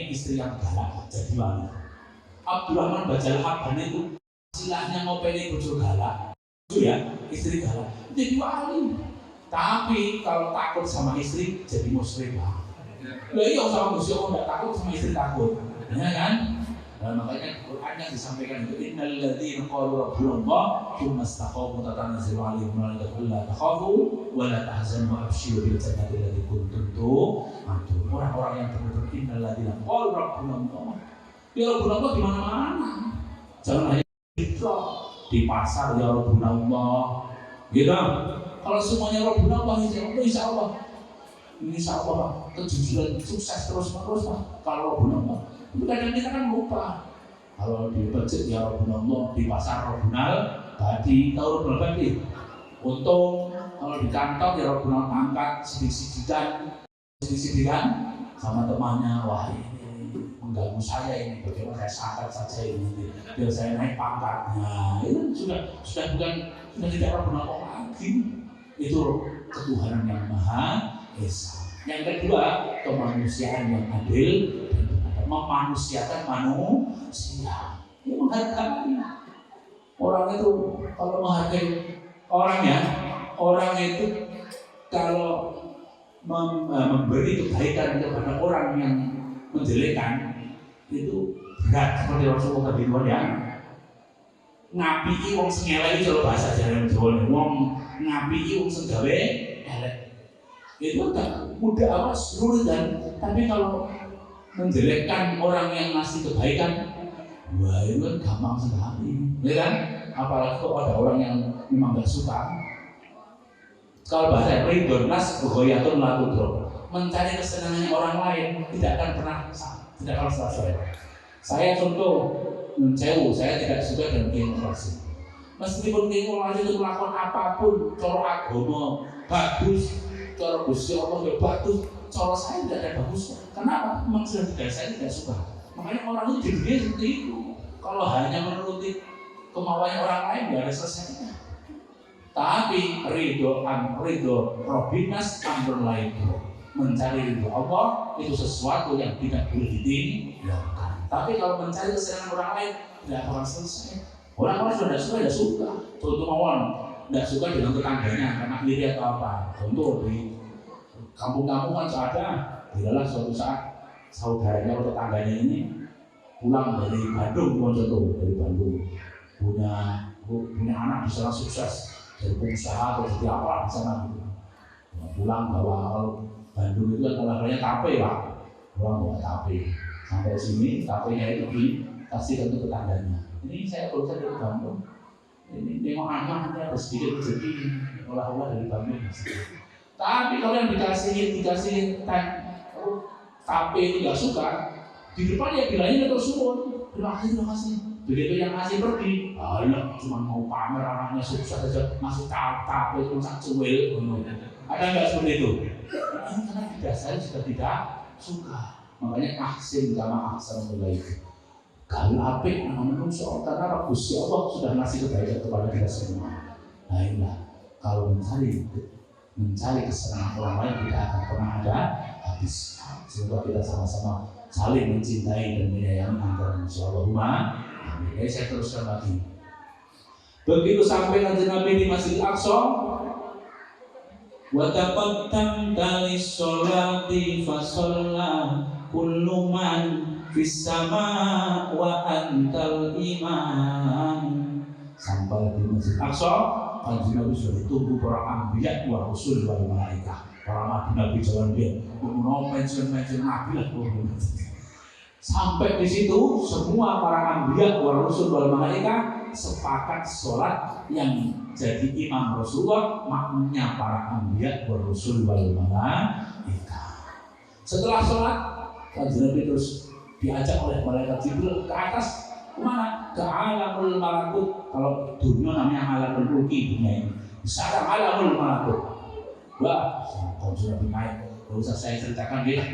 istri yang galak jadi wali. Abdurrahman Bajal Habban itu istilahnya ngopeni bojo galak, itu ya istri galak jadi wali. Tapi kalau takut sama istri jadi muslimah. Lah iya sama Gusti Allah enggak takut sama istri takut. Ya kan? Nah, makanya Quran yang disampaikan itu innal ladzina qalu rabbunallah tsumma istaqamu tatanazzalu 'alaihim malaikatu alla takhafu wa la tahzanu wa abshiru bil jannati allati kuntum tu'adun. Orang-orang yang benar-benar innal ladzina qalu rabbunallah. Ya rabbunallah di mana-mana. Jangan hanya di pasar ya rabbunallah. Gitu. Kalau semuanya Rabbuna insya Allah Pak, kejujuran sukses terus-menerus Pak. Kalau Rabbuna Allah, tapi kadang kita kan lupa. Kalau di masjid ya Rabbuna Allah, di pasar Rabbuna Badi, tahu Rabbuna Badi. Untung kalau di kantor ya Rabbuna angkat sedikit-sedikan sama temannya. Wah ini mengganggu saya ini, bagaimana saya sangat saja ini, biar saya naik pangkatnya. Itu sudah tidak Rabbuna Allah lagi. Itu ketuhanan yang Maha Esa. Yang kedua, kemanusiaan yang adil, memanusiakan manusia. Ini menghargai orang itu. Kalau menghargai orangnya, orang itu kalau memberi kebaikan kepada orang yang menjelekkan itu berat, seperti Rasulullah tadi ya. Ngapiki wong sing elek iki bahasa Jawa. Wong ngapiki wong sing gawe elek. Itu tak mudah amat sulit kan. Tapi kalau menjelekkan orang yang ngasih kebaikan, wah itu kan gampang sekali, ya kan? Apalagi kalau ada orang yang memang gak suka. Kalau bahasa ridho nas buhoyatun latudro, mencari kesenangannya orang lain tidak akan pernah selesai. Saya contoh, saya tidak suka dengan demokrasi. Meskipun demokrasi itu melakukan apapun, cara agama bagus, cara Gusti Allah ya bagus, cara saya tidak ada bagusnya. Kenapa? Memang sudah saya tidak suka. Makanya orang itu dididik seperti itu. Kalau hanya menuruti kemauan orang lain, tidak ada selesainya. Tapi ridho Robinas amrun lain, mencari ridho Allah itu sesuatu yang tidak boleh ditinggalkan. Tapi kalau mencari kesenangan orang lain tidak akan selesai. Orang-orang sudah tidak suka. Contoh mawon, tidak suka dengan tetangganya karena iri atau apa. Contoh di kampung-kampung kan ada, adalah suatu saat saudaranya atau tetangganya ini pulang dari Bandung, contoh dari Bandung, punya anak di sana sukses, dari pengusaha atau jadi apa di sana gitu. Pulang bawa Bandung itu kan olahraganya tape Pak, pulang bawa tape. Sampai sini tapenya itu dikasih ke tetangganya. Ini saya baru saja dari Bandung. Ini nengok anaknya ada sedikit rezeki olah-olah dari Bandung. Tapi kalau yang dikasih tape itu nggak suka, di depan ya bilangnya terus suruh, terima kasih. Begitu yang ngasih pergi, alah cuma mau pamer anaknya sukses saja ngasih tape itu sak cuil. Ada nggak seperti itu? Karena dasarnya sudah tidak suka. Makanya ahsin kama ahsanul ilaik. Kalau apik namanya manusia, karena Gusti Allah sudah ngasih kebaikan kepada kita semua. Nah inilah kalau mencari kesenangan orang lain tidak akan pernah ada habis. Semoga kita sama-sama saling mencintai dan menyayangi antara manusia. Allahumma amin. Saya teruskan lagi. Begitu sampai Kanjeng Nabi di Masjidil Aqsa, wa taqaddamta lis-sholati fa shalla kullu man fis sama wa antal imam. Sampai di Masjid Aqsa, Kanjeng Nabi sudah ditunggu para anbiya wa rasul wal malaikah. Para nabi jalan dia, mau mention nabi lah. Sampai di situ semua para anbiya wa rasul wal malaikah sepakat sholat yang jadi imam Rasulullah, makmumnya para anbiya wa rasul wal malaikah. Setelah sholat, Kanjeng Nabi terus diajak oleh malaikat Jibril ke atas, kemana? Ke alamul malakut. Kalau dunia namanya alamul mulki, dunia ini. Sekarang alamul malakut. Wah, Kanjeng Nabi naik. Tidak usah saya ceritakan dia.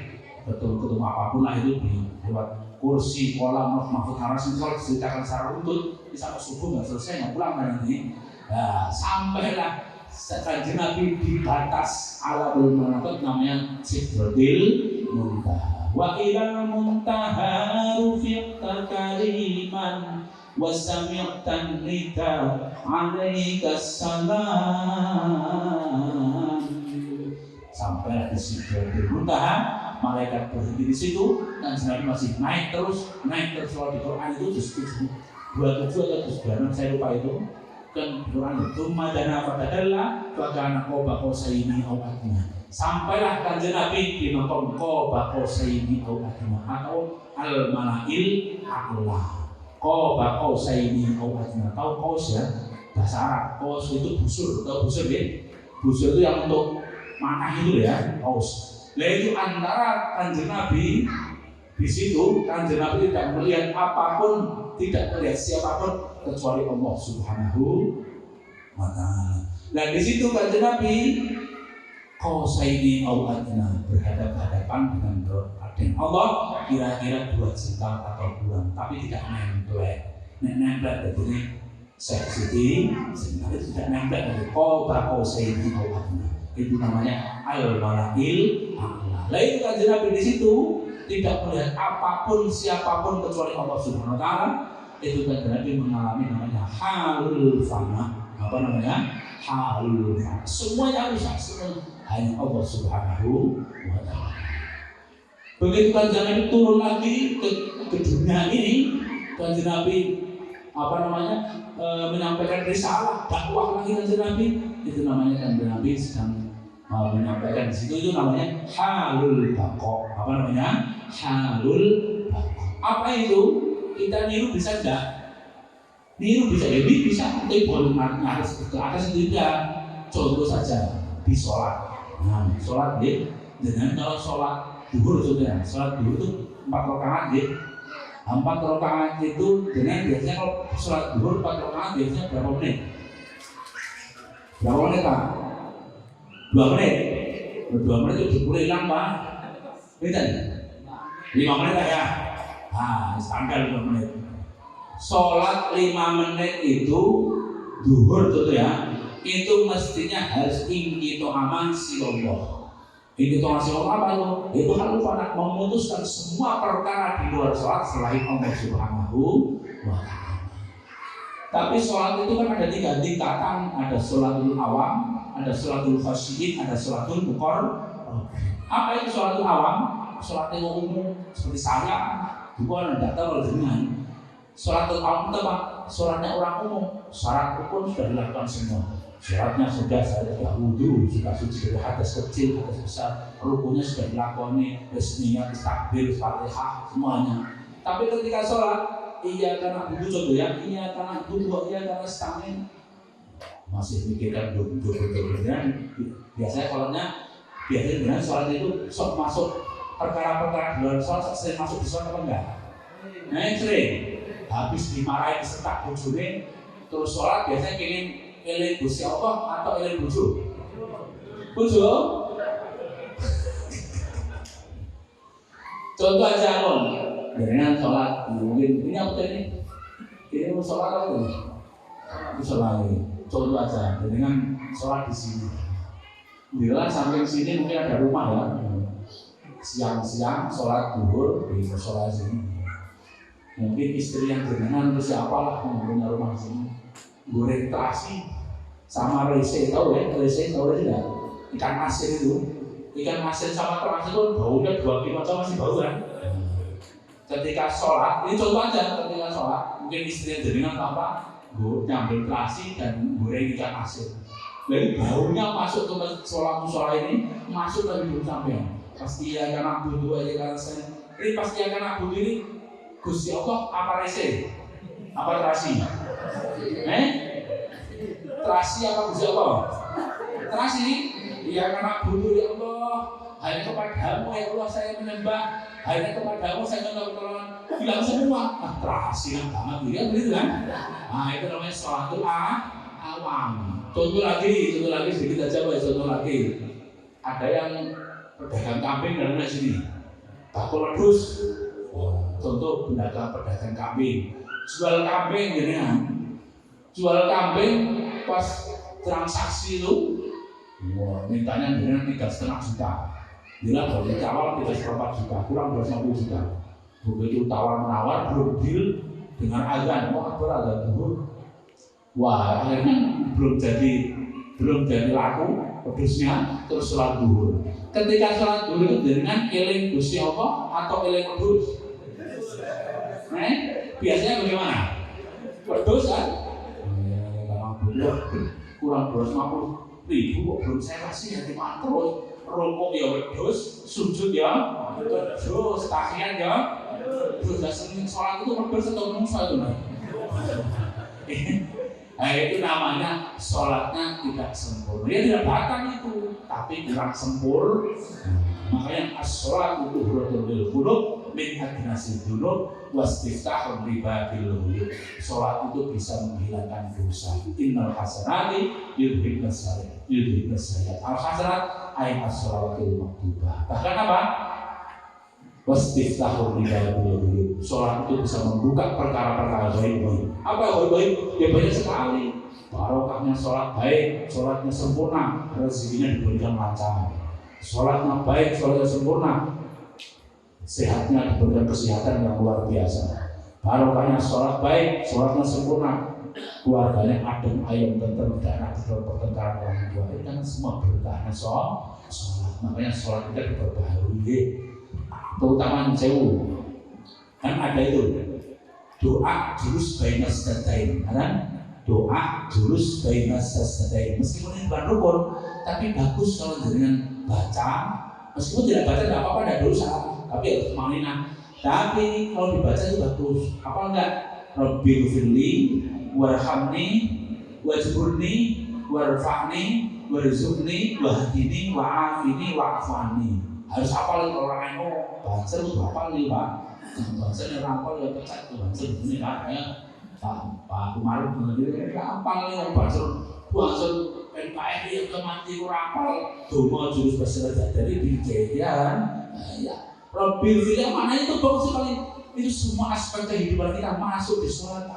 Ketemu apapun lah itu lewat kursi, kolam, mahfud haras itu kalau diceritakan secara runtut, sampai subuh nggak selesai, nggak pulang nanti. Nah, sampailah Kanjeng Nabi di batas alamul malakut namanya Sidratil Muntaha. Wa ilal muntaha rufiqta kariman wa sami'tan nida alaika salam. Sampai di Sidratil Muntaha, malaikat berhenti di situ, dan Nabi masih naik terus. Kalau di Quran itu justru 27 atau 29 saya lupa itu. Dan Quran itu madana fatadalla wa kana qaba qausaini aw adna. Sampailah Kanjeng Nabi di makom qaba qausaini aw adna atau al malail a'la. Qaba qausaini aw adna. Tahu qaus ya? Bahasa Arab. Qaus itu busur, tahu busur ya? Busur itu yang untuk manah itu ya, qaus. Lah itu antara Kanjeng Nabi di situ, Kanjeng Nabi tidak melihat apapun, tidak melihat siapapun kecuali Allah Subhanahu wa Ta'ala. Dan di situ Kanjeng Nabi qausaini aw adna, berhadapan-hadapan dengan Allah kira-kira 2 jengkal atau kurang, tapi tidak nempel. Nempel jadi Syekh Siti, itu tidak nempel dari qausaini aw adna. Itu namanya al-malail a'la. Lah itu Kanjeng Nabi di situ tidak melihat apapun siapapun kecuali Allah Subhanahu wa taala. Itu Kanjeng Nabi mengalami namanya halul fana. Apa namanya? Halul fana. Semuanya rusak, semua hanya Allah Subhanahu wa taala. Begitu Kanjeng Nabi turun lagi ke dunia ini, Kanjeng Nabi menyampaikan risalah, dakwah lagi Kanjeng Nabi. Itu namanya Kanjeng Nabi sedang menyampaikan di situ, itu namanya halul baqa. Apa namanya? Halul baqa. Apa itu? Kita niru bisa enggak? Niru bisa, jadi bisa. Tapi boleh ngaris ke atas itu tidak. Contoh saja di sholat. Nah, sholat dia dengan kalau sholat duhur saudara, sholat duhur itu 4 rakaat dia. 4 rakaat itu dengan biasanya kalau sholat duhur 4 rakaat biasanya berapa menit? Berapa menit Pak? 2 menit. 2 menit itu boleh hilang Pak. Betul? 5 menit lah ya. Standar 5 menit. Sholat 5 menit itu duhur tuh ya. Itu mestinya harus ingkito aman silallah. Ingkito aman silallah apa itu? Itu halul fana, memutuskan semua perkara di luar sholat selain Allah Subhanahu wa ta'ala. Tapi sholat itu kan ada 3 tingkatan. Ada sholatul awam, ada sholatul khasyiin, ada sholatul muqarrab. Apa itu sholatul awam? Sholat yang umum seperti saya. Bukan tidak tahu dengan sholatul awam itu apa? Sholatnya orang umum. Syarat rukun sudah dilakukan semua. Syaratnya sudah wudhu, sudah suci dari hadas kecil, hadas besar. Rukunnya sudah dilakoni, resminya, takbir, fatihah, semuanya. Tapi ketika sholat, iya karena butuh contoh ya, iya karena butuh, iya karena stamina, masih mikirkan duduk. Biasanya dengan sholat itu masuk perkara-perkara di luar sholat, sering masuk di sholat apa enggak? Nah yang sering habis dimarahin disetak bojone terus sholat biasanya ingin eling Gusti Allah atau eling bojo? Contoh aja dengan sholat mungkin ini apa tadi? Ini mau sholat apa ini? Sholat ini. Contoh aja dengan sholat di sini. Bila samping sini mungkin ada rumah ya. Siang-siang sholat duhur di musola sini. Mungkin istri yang jenengan atau siapalah yang punya rumah sini goreng terasi sama rese, tahu ya? Rese tahu tidak? Ikan asin itu, ikan asin sama terasi itu baunya 2 kilo masih bau kan? Ketika sholat, ini contoh aja ketika sholat, mungkin istri yang jenengan apa? Nyambil terasi dan goreng ikan asin. Jadi baunya masuk ke sholat ini, masuk ke hidup sampean. Pasti ya karena butuh aja karena saya. Ini pasti ya karena butuh ini Gusti Allah apa rese? Apa terasi? Terasi apa Gusti Allah? Terasi? Ya karena butuh ya Allah. Hanya kepadamu ya Allah saya menyembah. Hanya kepadamu saya minta pertolongan. Bilang semua. Terasi yang banget ya begitu kan? Nah itu namanya sholatul awam. Contoh lagi sedikit aja Pak. Contoh lagi. Ada yang pedagang kambing dan lain sini, bakul wedhus. Contoh pedagang kambing, jual kambing jual kambing pas transaksi itu, mintanya dengan 3,5 juta. Bila boleh tawar 3,4 juta, kurang 250 juta. Begitu tawar menawar belum deal dengan azan, azan dulu. Wah akhirnya belum jadi laku wedhusnya, terus sholat duhur. Ketika sholat duhur itu dengan eling Gusti Allah atau eling wedhus? Biasanya bagaimana? Wedhus kan? Kurang 250 ribu kok belum saya kasih ya gimana terus? Rokok ya wedhus, sujud ya wedhus, tahiyat ya wedhus. Sering sholat itu wedhus atau menungso itu nah? Itu namanya sholatnya tidak sempurna. Dia tidak batal itu, tapi kurang sempurna. Makanya as-sholat itu huruful qulub min adnasi dzunub wastiftahul libabil ghuyub. Sholat itu bisa menghilangkan dosa. Innal hasanati yudhibnas sayyi'at. Al hasanat ay as-shalawatul maktubah. Bahkan apa? Wastiftahul libabil ghuyub. Sholat itu bisa membuka perkara-perkara gaib. Apa gaib? Ya banyak sekali. barokahnya sholat baik, sholatnya sempurna, rezekinya diberikan lancar. Sholatnya baik, sholatnya sempurna, sehatnya diberikan kesehatan yang luar biasa. Barokahnya sholat baik, sholatnya sempurna, keluarganya adem ayem tenteram, tidak ada pertengkaran orang tua. Itu kan semua berkahnya sholat. Makanya sholat kita diperbaharui, terutama sewu. Kan ada itu doa jurus bainas sajdatain, kan? Doa jurus bainas sajdatain. Meskipun ini bukan rukun, tapi bagus kalau dengan baca. Meskipun tidak baca tidak apa-apa, tidak dosa, tapi harus maulina. Tapi kalau dibaca itu bagus. Apa enggak? Rabbighfirli warhamni wajburni warfa'ni warzuqni wahdini wa'afini wa'afani. Harus hafal orang itu. Baca itu hafal nih Pak. Baca ini hafal ya pecat tuh. Baca ini kan ya Pak Umar sendiri hafal nih orang baca. Baca NKRI yang kemati hafal. Cuma jurus bahasa dari bijayan. Ya. Rabbighfirli mana itu bagus sekali. Itu semua aspek kehidupan kita masuk di sholat.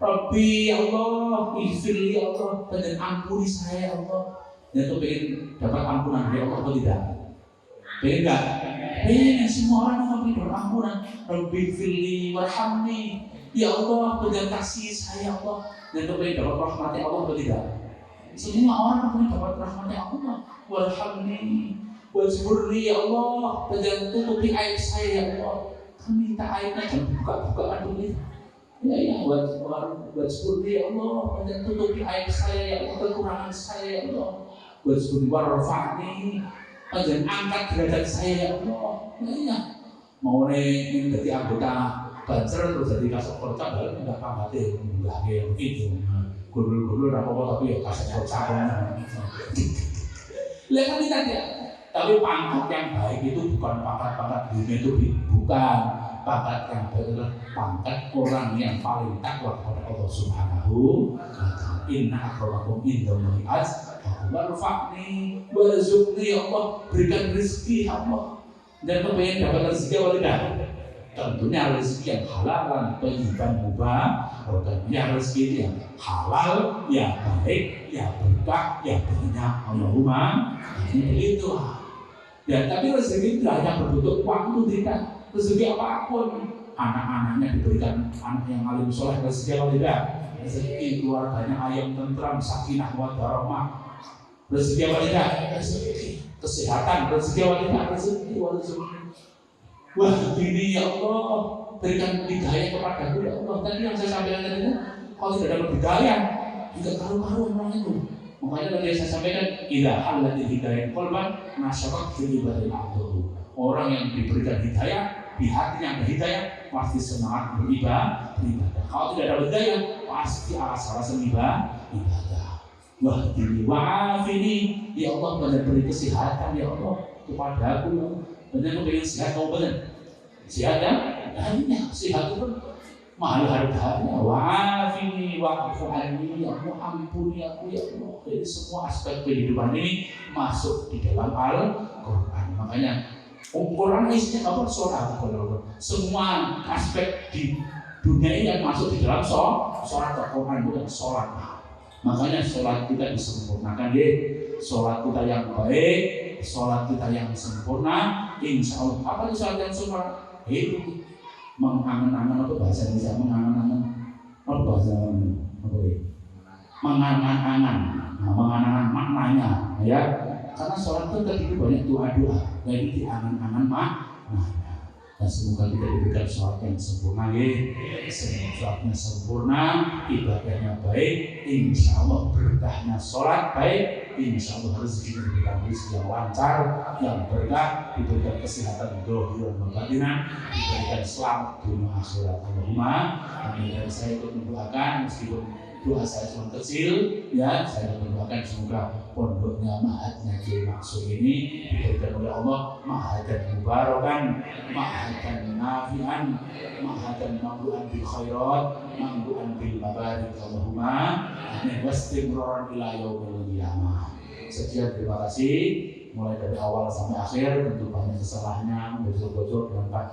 Rabbi Allah, ighfirli Allah, dan ampuni saya Allah. Dan itu pengen dapat ampunan dari Allah atau tidak? Pengen enggak? Pengen, semua orang yang memberi ampunan. Rabbi ighfirli warhamni, ya Allah, dan kasih saya Allah. Dan itu pengen dapat rahmatnya Allah atau tidak? Semua orang pengen dapat rahmatnya Allah. Warhamni wajburni ya Allah, dan tutupi aib saya ya Allah. Kan minta aibnya jangan buka-bukaan dulu. Ya wajburni ya Allah, dan tutupi aib saya ya Allah, kekurangan saya ya Allah. Wajburni warfa'ni, dan angkat derajat saya ya Allah. Ya mau nih jadi anggota banser terus jadi kasih kerja balik enggak pamate enggak kayak begitu. Gurul-gurul apa-apa tapi ya kasih kerja. Lihat kita dia. Tapi pangkat yang baik itu bukan pangkat-pangkat dunia, itu bukan. Pangkat yang baik adalah pangkat orang yang paling takwa kepada Allah Subhanahu wa ta'ala. Inna akramakum indallahi atqakum. Warfa'ni warzuqni ya Allah, berikan rezeki ya Allah. Dan kepengen dapat rezeki apa tidak? Tentunya rezeki yang halal dan thayyiban mubah. Ya rezeki yang halal, ya baik, ya berkah, ya banyak. Allahumma begitu. Ya, tapi rezeki tidak hanya berbentuk uang itu tidak. Rezeki apapun, anak-anaknya diberikan anak yang alim soleh, rezeki apa tidak? Rezeki keluarganya ayam tentram, sakinah wa warahmah. Rezeki apa tidak? Rezeki kesehatan, rezeki apa tidak? Rezeki wa rezeki. Wah, ini ya Allah, berikan hidayah kepadaku ya Allah. Tadi yang saya sampaikan tadi, kalau tidak dapat hidayah, juga karu-karuan orang itu. Makanya tadi saya sampaikan, idza hallatil hidayah qalban nasyarat fi ibadil abdu. Orang yang diberikan hidayah, di hatinya ada hidayah, pasti semangat beribadah. Kalau tidak ada hidayah, pasti alas-alasan ibadah. Wah, ini wa'afini, ya Allah, banyak beri kesehatan ya Allah kepada aku. Benar pengen sehat, kau benar. Sehat ya? Hanya sehat itu mahal harganya. Wa'afini wa'afu anni, ya Allah, ampuni aku ya Allah. Jadi semua aspek kehidupan ini masuk di dalam Al-Quran. Makanya Quran isinya apa? Sholat. Semua aspek di dunia ini yang masuk di dalam sholat. Al-Quran bukan sholat. Makanya sholat kita disempurnakan ya. Sholat kita yang baik, sholat kita yang sempurna, insya Allah. Apa itu sholat yang sempurna? Itu mengangan-angan apa bahasa Indonesia? Mengangan-angan apa bahasa apa ya? Mengangan-angan, mengangan-angan maknanya, ya. Karena sholat itu tadi banyak doa-doa, jadi diangan-angan maknanya. Dan semoga kita diberikan sholat yang sempurna, ya. Sholatnya sempurna, ibadahnya baik, insya Allah berkahnya sholat baik, insya Allah rezeki diberikan rezeki yang lancar, yang berkah, diberikan kesehatan dohir dan batinan, diberikan selamat dunia akhirat. Allahumma amin. Dan saya ikut mendoakan meskipun doa saya cuma kecil, ya saya mendoakan semoga pondoknya ma'hadnya Kiai Maksum ini diberikan oleh Allah ma'hadan mubarakan, ma'hadan nafi'an, ma'hadan mamlu'an bil khairat, mamlu'an bil mabarik. Allahumma amin. Wastimraran ila yaumil qiyamah. Sekian, terima kasih. Mulai dari awal sampai akhir tentu banyak kesalahannya, bocor-bocor dan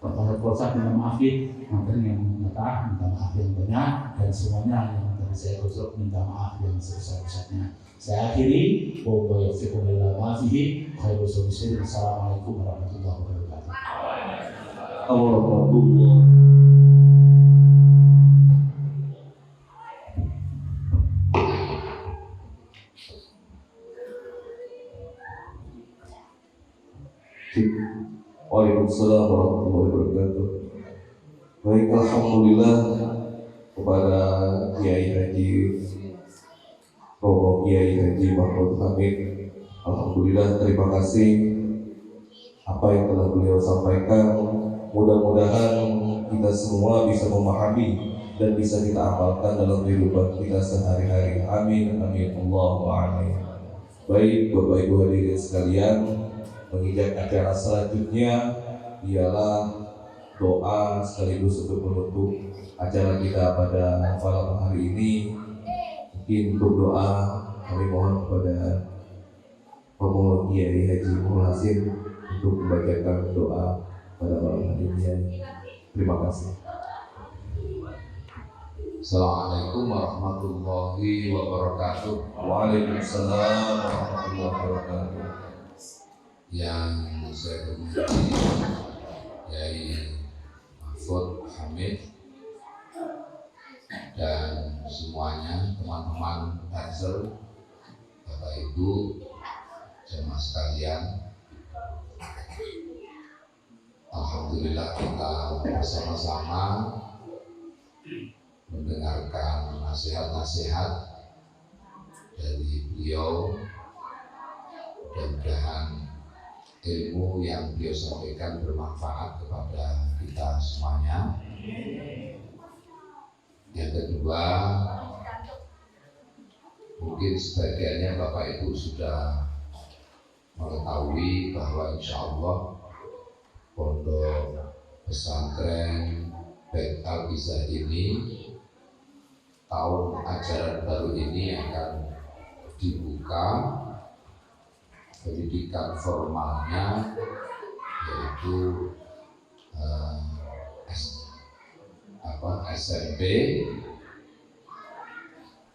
pertanyaan kosa, minta maaf, yang minta maaf yang banyak, dan semuanya yang saya Kusruk minta maaf yang sebesar-besarnya. Saya akhiri, wa yafiqumillah ma'afihi, khairul solusin. Assalamualaikum warahmatullahi wabarakatuh. Waalaikumsalam warahmatullahi wabarakatuh. Baik, alhamdulillah kepada Kiai Haji Romo Kiai Haji Mahmud Hamid. Alhamdulillah, terima kasih apa yang telah beliau sampaikan. Mudah-mudahan kita semua bisa memahami dan bisa kita amalkan dalam kehidupan kita sehari-hari. Amin, amin, Allahumma amin. Baik, Bapak Ibu hadirin sekalian, menginjak acara selanjutnya ialah doa sekaligus untuk menutup acara kita pada malam hari ini. Mungkin berdoa kami mohon kepada Romo Kiai Haji Muhammad Hasim untuk membacakan doa pada malam hari ini. Terima kasih. Assalamualaikum warahmatullahi wabarakatuh. Waalaikumsalam warahmatullahi wabarakatuh. Yang saya hormati Kiai Mahfud Hamid dan semuanya, teman-teman Tansel, Bapak Ibu, jemaah sekalian. Alhamdulillah kita bersama-sama mendengarkan nasihat-nasihat dari beliau. Mudah-mudahan ilmu yang beliau sampaikan bermanfaat kepada kita semuanya. Yang kedua, mungkin sebagiannya Bapak Ibu sudah mengetahui bahwa insya Allah pondok pesantren Bait Al-Izah ini tahun ajaran baru ini akan dibuka pendidikan formalnya, yaitu SMP.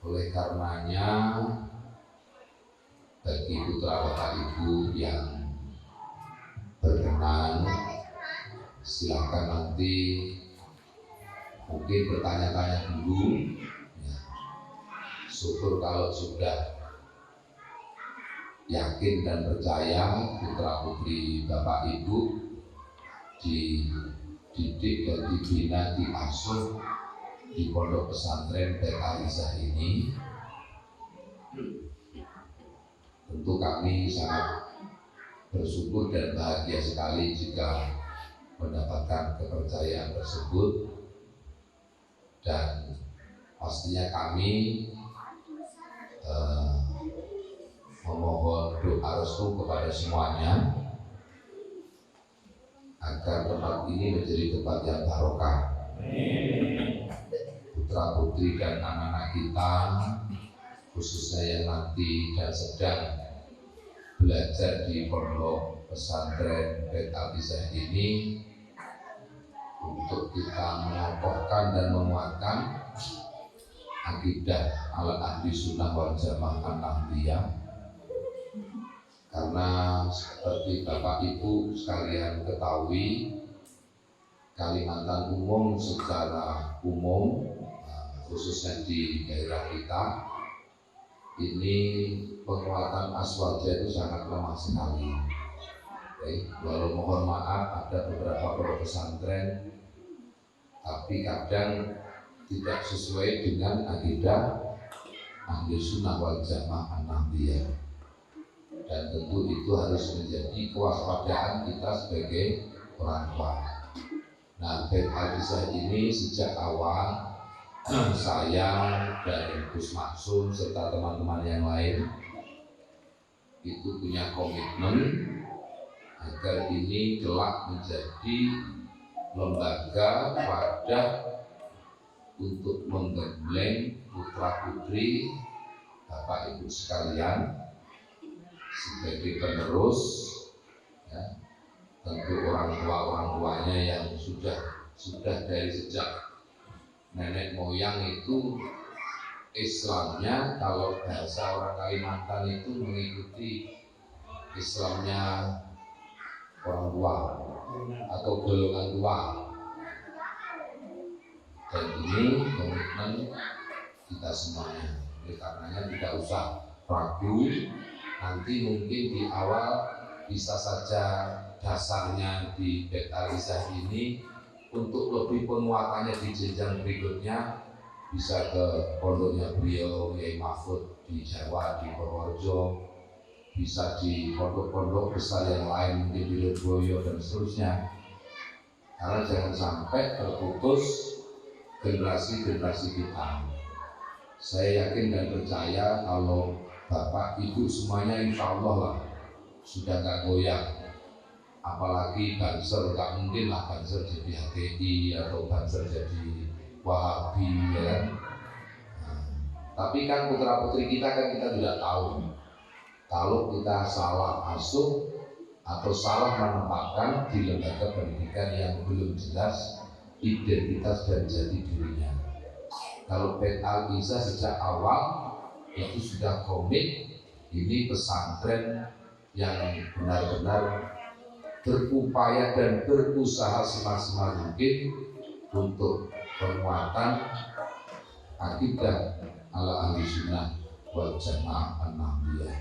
Oleh karenanya bagi putra bapak ibu yang berkenan, silakan nanti mungkin bertanya-tanya dulu ya. Syukur kalau sudah yakin dan percaya putra putri bapak ibu dididik dan dibina, diasuh di pondok pesantren Bait Al-Izah ini. Tentu kami sangat bersyukur dan bahagia sekali jika mendapatkan kepercayaan tersebut, dan pastinya kami memohon doa restu kepada semuanya agar tempat ini menjadi tempat yang barokah. Putra putri dan anak-anak kita, khususnya yang nanti dan sedang belajar di pondok pesantren Bait Al-Izah ini, untuk kita mengokohkan dan menguatkan akidah ala ahli sunnah wal jamaah an-nahdliyah. Karena seperti Bapak Ibu sekalian ketahui, Kalimantan umum secara umum, khususnya di daerah kita ini, penguatan aswaja itu sangat lemah sekali. Walau mohon maaf ada beberapa pondok pesantren, tapi kadang tidak sesuai dengan akidah ahli sunnah wal jamaah an-nahdliyah. Dan tentu itu harus menjadi kewaspadaan kita sebagai orang tua. Nah, Bait Al-Izah ini sejak awal saya dan Gus Maksum serta teman-teman yang lain itu punya komitmen agar ini kelak menjadi lembaga wadah untuk menggembleng putra putri Bapak Ibu sekalian sebagai penerus, ya, tentu orang tuanya yang sudah dari sejak nenek moyang itu Islamnya, kalau bahasa orang Kalimantan itu mengikuti Islamnya orang tua atau golongan tua. Dan ini komitmen kita semuanya. Oleh karenanya tidak usah ragu. Nanti mungkin di awal bisa saja dasarnya di Bet Alizah ini, untuk lebih penguatannya di jenjang berikutnya bisa ke pondoknya beliau Yai Mahfud di Jawa, di Purworejo, bisa di pondok-pondok besar yang lain mungkin di Lirboyo dan seterusnya. Karena jangan sampai terputus generasi-generasi kita. Saya yakin dan percaya kalau Bapak Ibu semuanya insya Allah lah sudah gak goyang. Apalagi Banser, gak mungkin lah Banser jadi HTI atau Banser jadi Wahabi ya kan. Tapi kan putra putri kita kan kita tidak tahu. Kalau kita salah masuk atau salah menempatkan di lembaga pendidikan yang belum jelas identitas dan jati dirinya. Kalau Bet Alizah sejak awal itu sudah komit, ini pesantren yang benar-benar berupaya dan berusaha semaksimal mungkin untuk penguatan akidah ala ahli sunnah wal jamaah an-nahwiyah,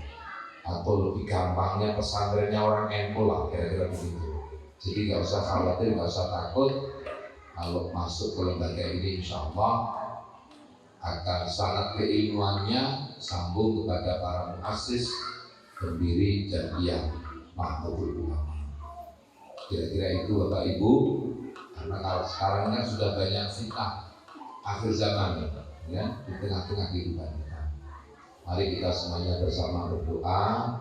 atau lebih gampangnya pesantrennya orang NU lah, kira-kira begitu. Jadi nggak usah khawatir, nggak usah takut. Kalau masuk ke lembaga ini insya Allah akan sangat keilmuannya sambung kepada para muassis pendiri Jamiyah Nahdlatul Ulama. Kira-kira itu Bapak Ibu. Karena kalau sekarang kan sudah banyak fitnah akhir zaman ya, di tengah-tengah kehidupan kita. Mari kita semuanya bersama berdoa,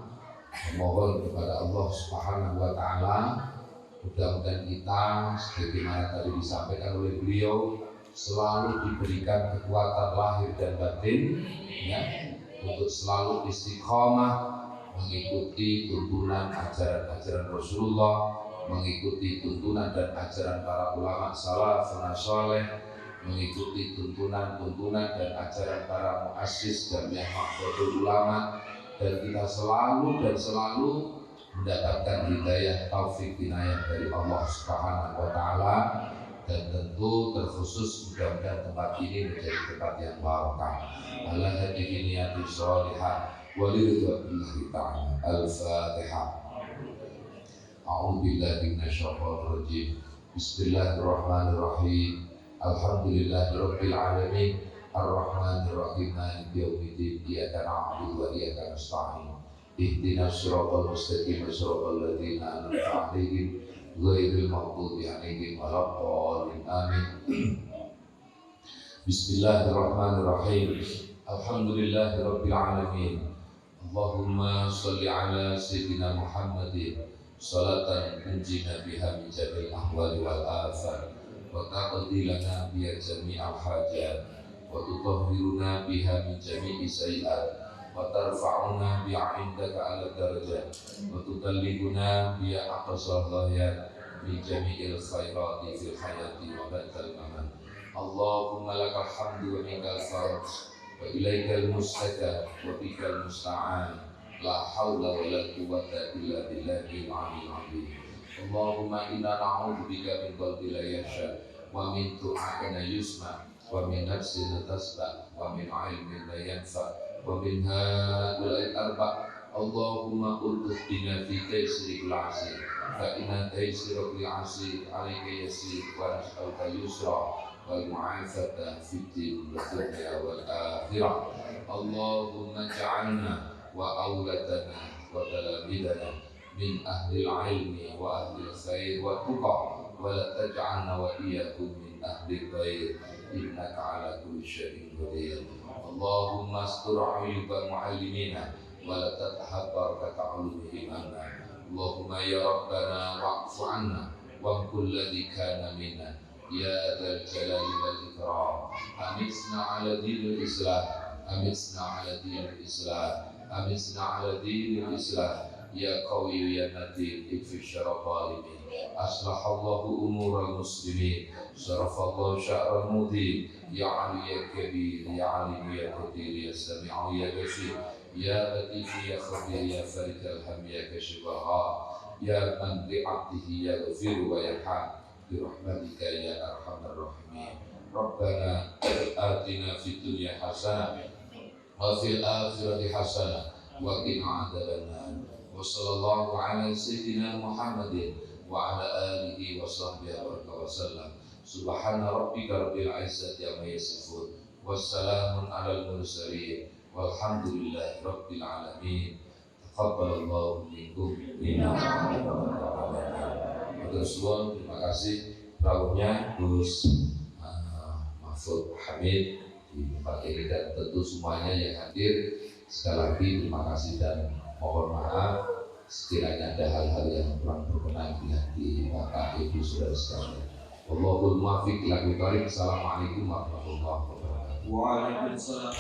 memohon kepada Allah Subhanahu wa Ta'ala, mudah-mudahan kita sebagaimana tadi disampaikan oleh beliau selalu diberikan kekuatan lahir dan batin ya, untuk selalu istiqomah mengikuti tuntunan ajaran-ajaran Rasulullah, mengikuti tuntunan dan ajaran para ulama salafun saleh, mengikuti tuntunan dan ajaran para muassis dan Nahdlatul Ulama, dan kita selalu mendapatkan hidayah taufik inayah dari Allah Subhanahu wa Ta'ala. Dan tentu terkhusus mudah-mudahan tempat ini menjadi tempat yang barokah. Ala hadihi niyati sholihah wa liridwabillahi ta'ala. Al-Fatihah. A'udzu billahi minasyaitonir rajim. Bismillahirrahmanirrahim. Alhamdulillahirabbil alamin. Ar-Rahmanir Rahim. Maliki yaumiddin. Iyyaka na'budu wa iyyaka nasta'in. Ihdinas siratal mustaqim, siratal ladzina an'amta 'alaihim ghairil maghdubi 'alaihim waladdallin. Amin. Bismillahirrahmanirrahim. Alhamdulillahirabbil alamin. Allahumma shalli ala sayyidina Muhammadin salatan tunjina biha min jami'il ahwali wal afat wa taqdi lana biha jami'al hajat wa tutahhiruna biha min jami'i sayyi'at wa tarfa'una biha indaka ala darajat wa tuballighuna biha aqsal ghayat min jami'il khairati fil hayati wa ba'dal mamat. Allahumma lakal hamdu wa minkal farj wa ilaikal mustaqab wa bikal musta'an. La haula wa la quwwata illa billahil aliyyil azim. Allahumma inna na'udzubika min qalbin la yakhsha wa min du'ain la yusma wa min nafsin la tasba wa min 'ilmin la yanfa wa min ha'ula'il arba'. Allahumma ultuf bina fi taysiril 'asir fa inna taysiril 'asir 'alaika yasir wa nas'aluka yusra wal mu'afata fid din wad dunya wal akhirah. Allahumma ja'alna wa auladana wa talamidana min ahlil ilmi wa ahlil khair wa tuqa wa la taj'alna wa iyyakum min ahlil khair innaka ala kulli syai'in qadir. Allahumma astur uyuba muallimina wa la tatahhabbar ka ta'allumihim anna. Allahumma ya rabbana wa'fu anna wa kull ladzi kana minna ya dzal jalali wal ikram. Amisna ala dinil islam, amisna ala dinil islam, amisna ala dinil islam, يا قوي يا متين اكفي شر الظالمين أصلح الله أمور المسلمين شرف الله شعر المدين يا علي يا كبير يا عليم يا قدير يا سميع يا بشير يا لطيف يا خبير يا فرج الهم يا كشف الغار يا من بعبده يغفر ويرحم برحمتك يا أرحم الراحمين ربنا آتنا في الدنيا حسنة وفي الآخرة حسنة وقنا عذاب النار وصلى الله على سيدنا محمد وعلى آله وصحبه وسلم سبحان ربك رب العزة عما يصفون والسلام على المرسلين والحمد لله رب العالمين تقبل الله منكم inna terima kasih rawuhnya Gus Mahfud Hamid di tempat ini dan tentu semuanya yang hadir. Sekali lagi terima kasih dan mohon maaf sekiranya ada hal-hal yang kurang berkenan di hati Bapak Ibu Saudara sekalian. Wallahul muwaffiq ila aqwamit thoriq. Assalamualaikum warahmatullahi wabarakatuh. Waalaikumsalam.